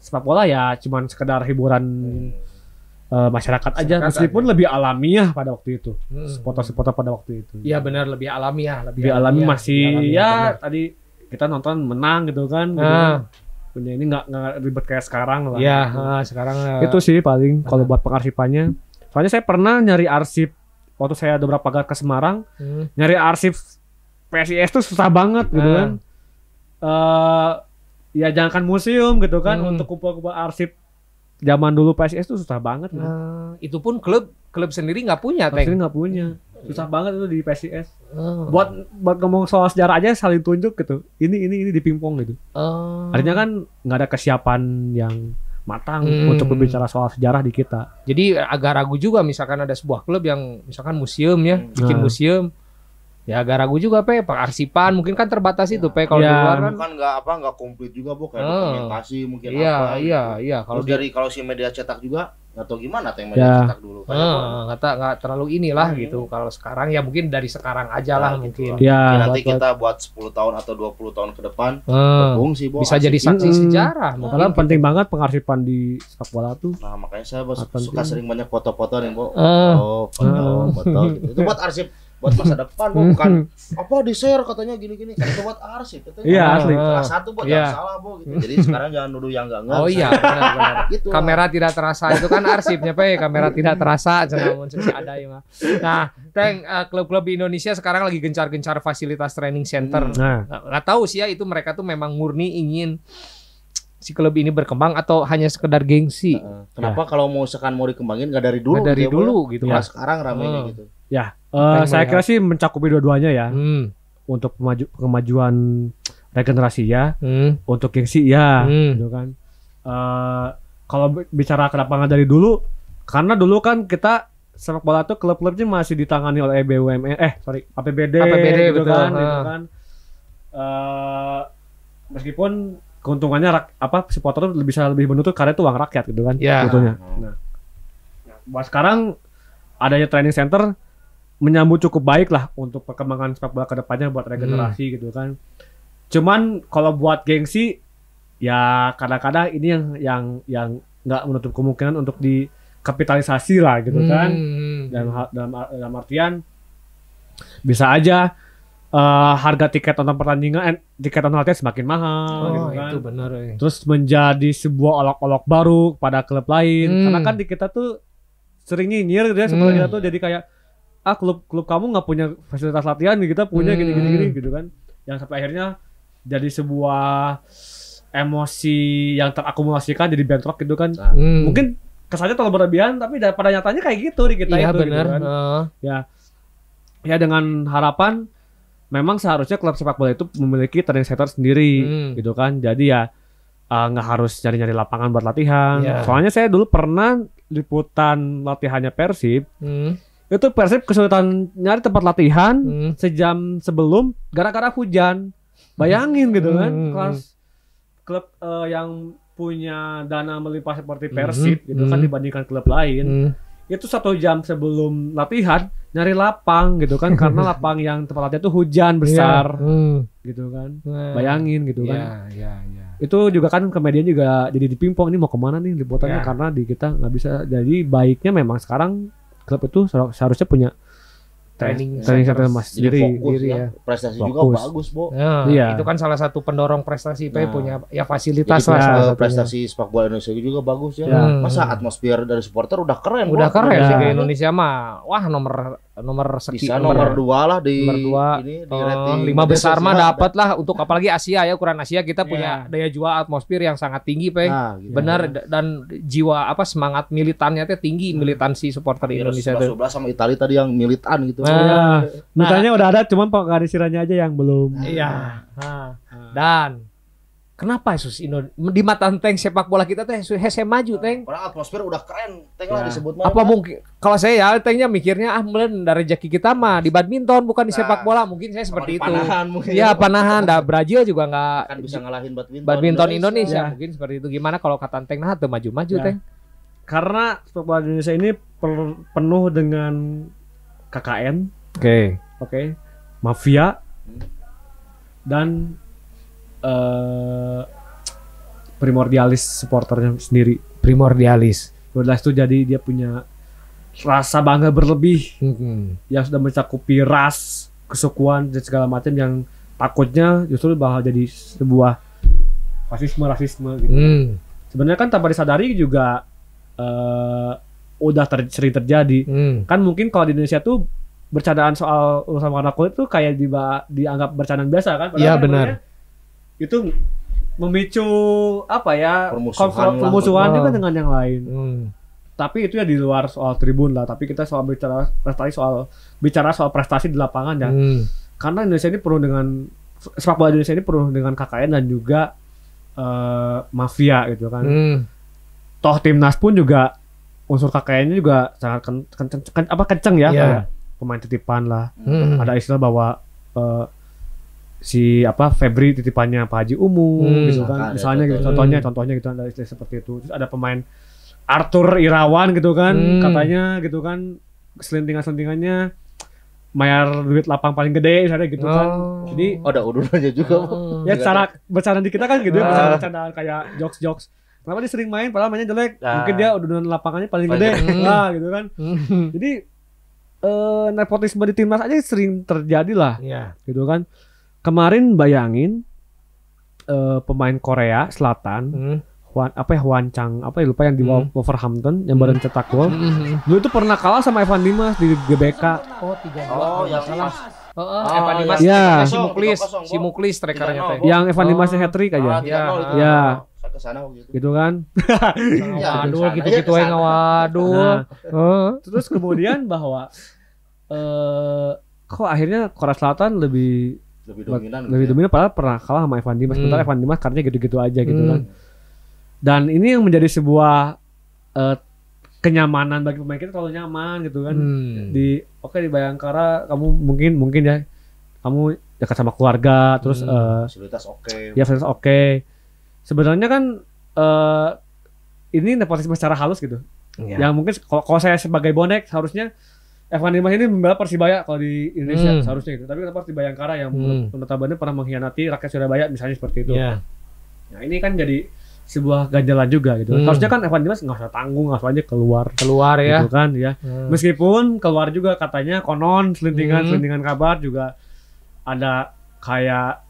A: sepak bola ya cuman sekedar hiburan masyarakat aja, meskipun lebih alamiah pada waktu itu. Supporter pada waktu itu.
B: Iya benar, lebih alamiah,
A: lebih alami masih ya bener. Tadi kita nonton menang gitu kan. Punya ini nggak ribet kayak sekarang lah.
B: Iya,
A: gitu.
B: Sekarang
A: itu sih paling kalau buat pengarsipannya. Soalnya saya pernah nyari arsip waktu saya ada beberapa kali ke Semarang, nyari arsip PSIS tuh susah banget gitu kan. Ya jangankan museum gitu kan, untuk kumpul-kumpul arsip zaman dulu PSIS tuh susah banget.
B: Itu pun klub sendiri nggak punya,
A: nggak punya. Susah banget itu di PSIS. Buat ngomong soal sejarah aja saling tunjuk gitu. Ini di pingpong gitu. Artinya kan nggak ada kesiapan yang matang untuk berbicara soal sejarah di kita.
B: Jadi agak ragu juga misalkan ada sebuah klub yang misalkan museum ya, bikin museum. Ya agak ragu juga pengarsipan mungkin kan terbatas itu kalau di luar
C: kan nggak komplit juga kayak dokumentasi mungkin
B: iya
C: kalau si media cetak juga nggak tahu gimana yang media cetak dulu
B: nggak terlalu inilah gitu. Kalau sekarang ya mungkin dari sekarang aja lah mungkin
C: nanti kita buat 10 tahun atau 20 tahun ke depan berfungsi
B: bisa jadi saksi sejarah.
A: Karena penting banget pengarsipan di sepak bola tuh.
C: Nah makanya saya suka sering banyak foto-foto nih foto gitu. Itu buat arsip buat masa depan, bukan apa di share katanya gini-gini kan itu buat arsip katanya.
A: Iya asli.
C: Kelas 1 jangan salah gitu. Jadi sekarang jangan nuduh yang enggak.
B: Oh iya benar. Gitu kamera tidak terasa itu kan arsipnya kamera tidak terasa namun ada ya mah. Nah, klub-klub di Indonesia sekarang lagi gencar-gencar fasilitas training center. Nggak tahu sih ya itu mereka tuh memang murni ingin si klub ini berkembang atau hanya sekedar gengsi.
C: Kenapa kalau mau dikembangin nggak dari dulu?
B: Nggak dari dulu gitu.
C: Nah, sekarang ramenya gitu.
A: Ya, saya kira sih mencakupi dua-duanya ya. Untuk kemajuan regenerasi ya, untuk gengsi ya, gitu kan. Kalau bicara kenapa nggak dari dulu, karena dulu kan kita sepak bola tuh klub-klubnya masih ditangani oleh BUMN, APBD gitu kan, gitu kan. Meskipun keuntungannya supporter bisa lebih menuntut karena itu uang rakyat gitu kan, sebetulnya. Nah, buat sekarang adanya training center menyambut cukup baik lah untuk perkembangan sepak bola kedepannya buat regenerasi gitu kan. Cuman kalau buat gengsi ya kadang-kadang ini yang nggak menutup kemungkinan untuk dikapitalisasi lah gitu kan. Dalam artian bisa aja harga tiket nonton pertandingan, tiket nonton latihan semakin mahal gitu kan. Itu benar. Terus menjadi sebuah olok-olok baru pada klub lain. Karena kan di kita tuh sering nyinyir gitu ya sebenarnya tuh jadi kayak klub kamu nggak punya fasilitas latihan, kita punya gini gitu kan, yang sampai akhirnya jadi sebuah emosi yang terakumulasikan jadi bentrok gitu kan. Mungkin kesannya terlalu berlebihan, tapi pada nyatanya kayak gitu di kita
B: iya,
A: itu
B: bener.
A: gitu kan. Ya dengan harapan memang seharusnya klub sepak bola itu memiliki training center sendiri gitu kan. Jadi ya nggak harus nyari-nyari lapangan buat latihan. Soalnya saya dulu pernah liputan latihannya Persib. Itu Persib kesulitan nyari tempat latihan sejam sebelum gara-gara hujan. Bayangin gitu kan, kelas klub yang punya dana melimpah seperti Persib gitu kan dibandingkan klub lain. Itu 1 jam sebelum latihan nyari lapang gitu kan karena lapang yang tempat latihan itu hujan besar gitu kan. Bayangin gitu kan. Itu juga kan ke media juga jadi dipimpong, ini mau kemana nih liputannya karena di kita nggak bisa. Jadi baiknya memang sekarang klub itu seharusnya punya training center mas sendiri
C: ya. Prestasi fokus. Juga bagus, Bo.
B: Iya. Itu kan salah satu pendorong prestasi punya ya fasilitas lah.
C: Prestasi sepak bola Indonesia juga bagus ya. Masa atmosfer dari supporter udah keren.
B: Udah keren sih ke Indonesia mah. Wah, nomor sekian
C: nomor 2 lah di
B: rating 5 besar mah dapat lah untuk apalagi Asia ya, ukuran Asia kita punya daya jual atmosfer yang sangat tinggi, gitu. Benar dan jiwa semangat militannya teh tinggi, militansi supporter Indonesia
C: itu. 11 sama Italia tadi yang militan gitu.
A: Militannya udah ada, cuman pengadisirannya aja yang belum.
B: Iya. Dan kenapa Yesus di mata Teng sepak bola kita teh hese maju Teng?
C: Padahal atmosfer udah keren, Teng lah disebut mah.
B: Apa mungkin kalau saya ya Tengnya mikirnya dari rezeki kita mah di badminton bukan di sepak bola, mungkin saya seperti itu. Iya, panahan. Brazil juga nggak
C: kan bisa ngalahin
B: badminton Indonesia. Mungkin seperti itu. Gimana kalau kata Teng tuh maju-maju Teng?
A: Karena sepak bola Indonesia ini penuh dengan KKN. Oke. Mafia dan primordialis supporternya sendiri.
B: Primordialis
A: itu jadi dia punya rasa bangga berlebih yang sudah mencakupi ras, kesukuan dan segala macam yang takutnya justru bakal jadi sebuah rasisme gitu. Sebenarnya kan tanpa disadari juga udah sering terjadi. Kan mungkin kalau di Indonesia tuh bercandaan soal urusan warna kulit tuh kayak dianggap bercandaan biasa kan.
B: Iya benar.
A: Itu memicu permusuhan juga dengan yang lain. Tapi itu ya di luar soal tribun lah. Tapi kita bicara soal prestasi di lapangan ya. Karena Indonesia ini penuh dengan sepak bola Indonesia ini penuh dengan KKN dan juga mafia gitu kan. Toh timnas pun juga unsur KKN-nya juga sangat kenceng ya. Kayak pemain titipan lah. Ada istilah bahwa Febri titipannya Pak Haji Umu gitu kan. Misalnya gitu, contohnya gitu ada istilah seperti itu. Terus ada pemain Arthur Irawan gitu kan, katanya gitu kan selentingannya mayar duit lapang paling gede misalnya gitu kan. Jadi
C: ada urutannya juga.
A: Ya cara bercanda di kita kan gitu ya, bercandaan kayak jokes. Kenapa dia sering main padahal mainnya jelek? Mungkin dia udah lapangannya paling gede. Lah gitu kan. Jadi nepotisme di timnas aja sering terjadi lah. Gitu kan. Kemarin bayangin pemain Korea Selatan Hwan Chang lupa yang di Wolverhampton yang baru cetak gol. Dulu itu pernah kalah sama Evan Dimas di GBK.
B: 3-2 yang salah. Evan Dimas ya. Si Muklis strikernya teh.
A: Yang Evan Dimas hat-trick aja. Ya.
C: Kesana
A: gitu kan.
B: Waduh gitu waduh.
A: Terus kemudian bahwa kok akhirnya Korea Selatan lebih dominan padahal pernah kalah sama Evan Dimas. Sementara Evan Dimas karena gitu-gitu aja gitu kan. Dan ini yang menjadi sebuah kenyamanan bagi pemain kita, terlalu nyaman gitu kan. Di Bayangkara kamu mungkin ya kamu dekat sama keluarga, terus
C: fasilitas oke.
A: Ya fasilitas oke. Sebenarnya kan ini nepotisme secara halus gitu. Yang mungkin kalau saya sebagai bonek harusnya Evan Dimas ini membela Persibaya kalau di Indonesia seharusnya gitu. Tapi kenapa di Bayangkara yang notabene pernah mengkhianati rakyat Surabaya misalnya seperti itu. Nah ini kan jadi sebuah ganjalan juga gitu. Harusnya kan Evan Dimas nggak usah tanggung, langsung aja keluar
B: ya.
A: Gitu kan ya. Meskipun keluar juga katanya konon selintingan kabar juga ada kayak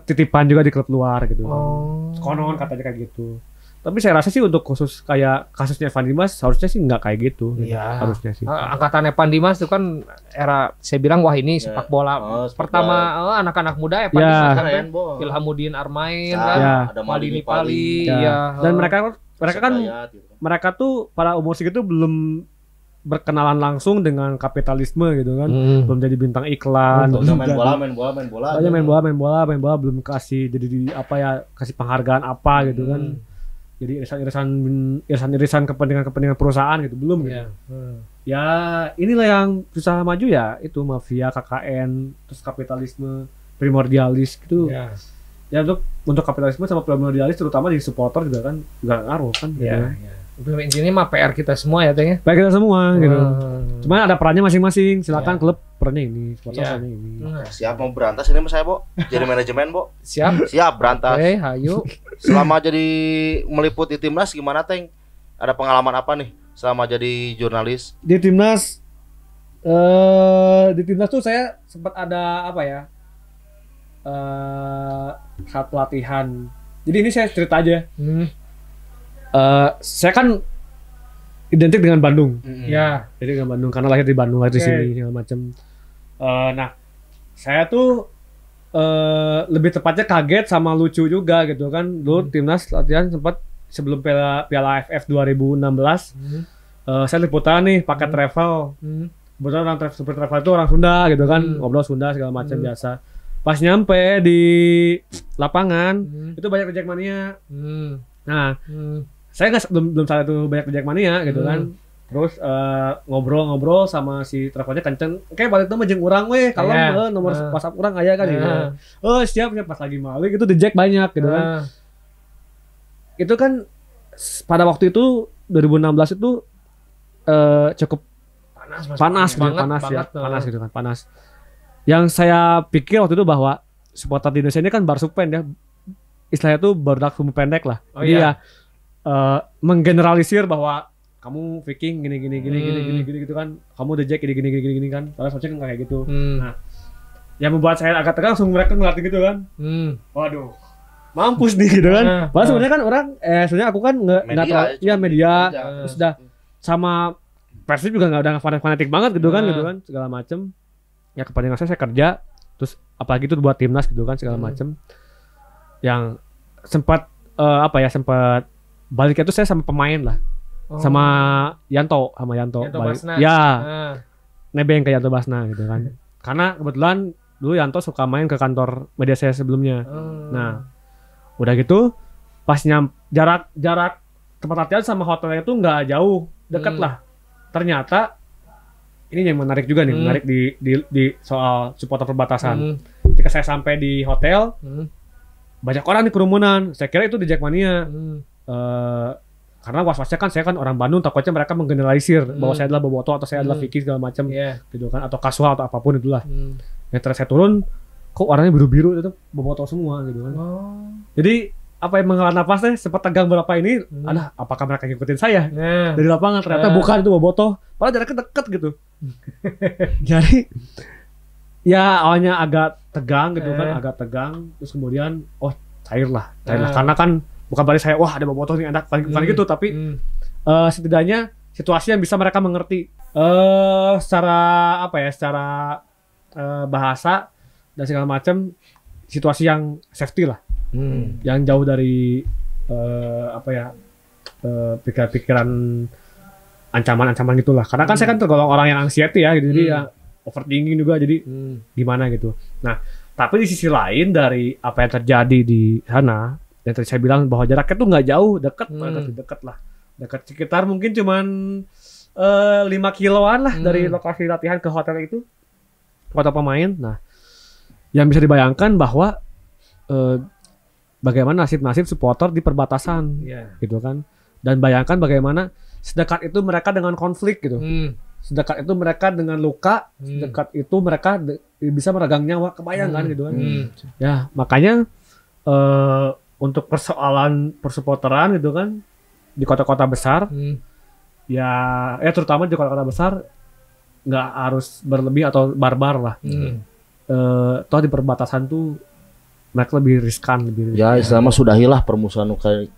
A: titipan juga di klub luar gitu. Konon katanya kayak gitu. Tapi saya rasa sih untuk khusus kayak kasusnya Evan Dimas harusnya sih nggak kayak gitu. Harusnya sih.
B: Angkatan Evan Dimas itu kan era saya bilang wah ini sepak bola pertama anak-anak muda Evan Dimas kan. Ilhamuddin Armain kan.
C: Ada Maldini Pali.
A: Dan mereka mereka kan mereka tuh pada umur segitu belum berkenalan langsung dengan kapitalisme gitu kan, belum jadi bintang iklan,
C: main bola,
A: belum kasih jadi kasih penghargaan apa gitu kan, jadi irisan kepentingan perusahaan gitu belum gitu. Ya inilah yang susah maju ya, itu mafia, KKN, terus kapitalisme primordialis gitu. Ya untuk kapitalisme sama primordialis terutama di supporter juga kan juga ngaruh kan gitu.
B: Intinya mah PR kita semua ya, Teng ya.
A: PR kita semua gitu. Cuman ada perannya masing-masing. Silakan klub perannya ini, supporter perannya ini.
C: Siap mau berantas ini sama saya, Bo. Jadi manajemen, Bo.
B: Siap
C: berantas.
B: Oke, hayu.
C: Selama jadi meliput di timnas gimana, Teng? Ada pengalaman apa nih selama jadi jurnalis?
A: Di timnas tuh saya sempat ada saat pelatihan. Jadi ini saya cerita aja. Saya kan identik dengan Bandung,
B: ya,
A: jadi dengan Bandung karena lahir di Bandung, lahir di sini segala macam. Nah, saya tuh lebih tepatnya kaget sama lucu juga gitu kan. Dulu timnas latihan sempat sebelum Piala AFF 2016, saya liputan nih pakai travel. Kebetulan orang travel itu orang Sunda gitu kan, ngobrol Sunda segala macam biasa. Pas nyampe di lapangan itu banyak reject mania. Nah, saya belum saat itu banyak reject mania gitu kan. Terus ngobrol sama si travelnya kenceng. Kayak balik nama jeung urang weh, kalem nomor WhatsApp urang aya kan gitu. Oh, siap pas lagi balik itu reject banyak gitu kan. Itu kan pada waktu itu 2016 itu cukup panas gitu kan, panas. Yang saya pikir waktu itu bahwa supporter di Indonesia ini kan barsupen ya. Istilahnya tuh barudak sumbu pendek lah. Dia menggeneralisir bahwa kamu Viking gini gitu kan, kamu The Jack gini kan, padahal soalnya kan kayak gitu. Nah, yang membuat saya agak tegang langsung mereka ngelatih gitu kan. Waduh, mampus nih gitu kan. Padahal sebenarnya kan orang, sebenarnya aku kan nggak media, terus udah sama Persib juga nggak udah fanatik banget gitu kan segala macem. Ya kepentingan saya kerja, terus apalagi itu buat timnas gitu kan segala macem. Yang sempat sempat baliknya tuh saya sama pemain lah, sama Yanto balik. Basna. Ya nebeng ke Yanto Basna gitu kan. Karena kebetulan dulu Yanto suka main ke kantor media saya sebelumnya. Nah udah gitu pas jarak tempat latihan sama hotelnya tuh nggak jauh, deket lah. Ternyata ini yang menarik juga nih, menarik di soal supporter perbatasan. Ketika saya sampai di hotel, banyak orang nih kerumunan. Saya kira itu di Jackmania. Karena was-wasnya kan saya kan orang Bandung, takutnya mereka menggeneralisir bahwa saya adalah boboto atau saya adalah Vicky segala macam gitu kan, atau kasual atau apapun itulah. Yang terus saya turun, kok warnanya biru-biru itu boboto semua gitu kan. Jadi apa yang menghela nafas sempat tegang berapa ini, apakah mereka ngikutin saya dari lapangan? Ternyata bukan, itu boboto, padahal jaraknya deket gitu. Jadi ya awalnya agak tegang gitu kan, terus kemudian cair lah karena kan bukan berarti saya wah ada bobotoh nih anak bukan gitu, tapi setidaknya situasi yang bisa mereka mengerti secara bahasa dan segala macam, situasi yang safety lah, yang jauh dari pikiran ancaman gitulah. Karena kan saya kan tergolong orang yang anxiety ya gitu, jadi ya overthinking juga, jadi gimana gitu. Nah tapi di sisi lain dari apa yang terjadi di sana, yang tadi saya bilang bahwa jaraknya tuh nggak jauh, deket lah, sekitar mungkin cuman 5 kiloan lah dari lokasi latihan ke hotel itu, hotel pemain. Nah yang bisa dibayangkan bahwa bagaimana nasib supporter di perbatasan gitu kan, dan bayangkan bagaimana sedekat itu mereka dengan konflik gitu, sedekat itu mereka dengan luka, sedekat itu mereka bisa meregang nyawa, kebayang kan gitu kan. Ya makanya untuk persoalan persupporteran gitu kan di kota-kota besar, ya terutama di kota-kota besar nggak harus berlebih atau barbar lah. Toh di perbatasan tuh mereka lebih riskan,
C: ya Islam sudahilah permusuhan kayak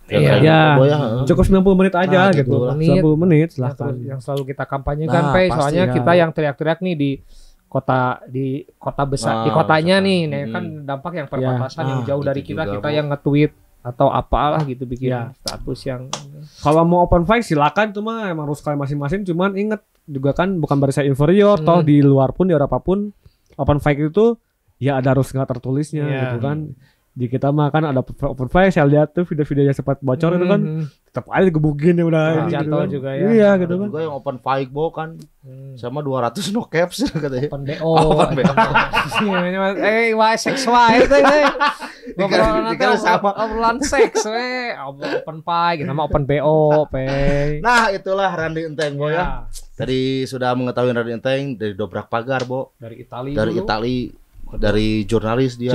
A: cukup 90 menit aja gitu. 90 menit silahkan.
B: Yang selalu kita kampanyekan soalnya kita yang teriak-teriak nih di kota besar, di kotanya nih kan dampak yang perbatasan yang jauh dari kita yang nge-tweet atau apalah gitu bikin status yang
D: kalau mau open fight silakan, tuh mah emang harus kalian masing-masing, cuman inget juga kan bukan barisan inferior, toh di luar pun di Eropa pun open fight itu ya ada harus nggak tertulisnya gitu kan. Di kita mah kan ada open fight, saya lihat tuh video-videonya sempat bocor itu kan tetap aja gebukin ya udah
B: jatuh gitu kan. Juga ya.
D: Iya gitu kan.
C: Juga yang open fight bo kan sama 200 no caps katanya.
B: Open BO. Open BO. Wah seksual itu ini. Ngobrol sama obrolan seks open fight nama open BO,
C: Nah, itulah Randy Enteng Bo ya. Tadi sudah mengetahui Randy Enteng dari dobrak pagar Bo.
B: Dari Italia.
C: Dari jurnalis dia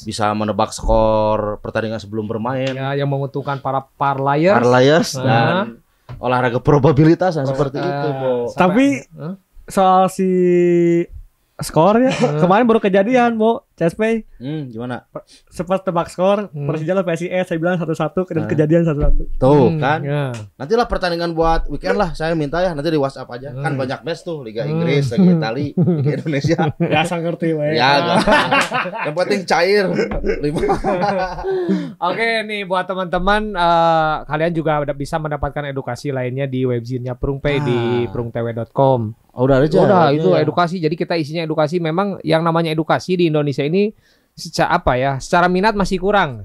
C: bisa menebak skor pertandingan sebelum bermain
B: ya, yang menguntungkan para parlayers
C: dan olahraga probabilitas seperti itu Bo.
D: Tapi soal si skornya kemarin baru kejadian Bo, CSP
C: gimana?
D: Sempat tebak skor Persija lawan PSIS, saya bilang 1-1 dan kejadian 1-1
C: tuh kan nantilah pertandingan buat weekend lah, saya minta ya nanti di WhatsApp aja kan banyak match tuh Liga Inggris, Liga Italia, Liga Indonesia
D: ya sang ngerti we
C: ya yang penting cair.
B: Oke nih buat teman-teman kalian juga bisa mendapatkan edukasi lainnya di webzine-nya Prungpay di prungtw.com.
C: Udah
B: itu edukasi. Jadi kita isinya edukasi. Memang yang namanya edukasi di Indonesia ini secara minat masih kurang.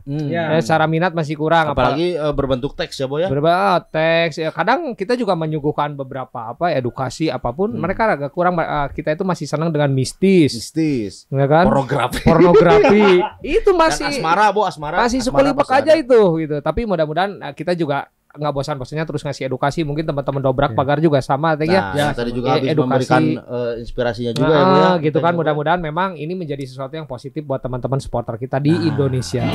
B: Secara minat masih kurang.
C: Apalagi berbentuk teks ya Bo ya.
B: Berbentuk teks. Kadang kita juga menyuguhkan beberapa edukasi apapun. Mereka agak kurang. Kita itu masih senang dengan mistis. Ya kan? Pornografi. Itu masih.
C: Dan asmara Bo, asmara.
B: Masih suka-libak aja itu gitu. Tapi mudah-mudahan kita juga nggak bosan-bosannya terus ngasih edukasi. Mungkin teman-teman dobrak pagar juga sama
C: tadi juga habis memberikan inspirasinya juga ya
B: gitu kan. Mudah-mudahan memang ini menjadi sesuatu yang positif buat teman-teman supporter kita di Indonesia.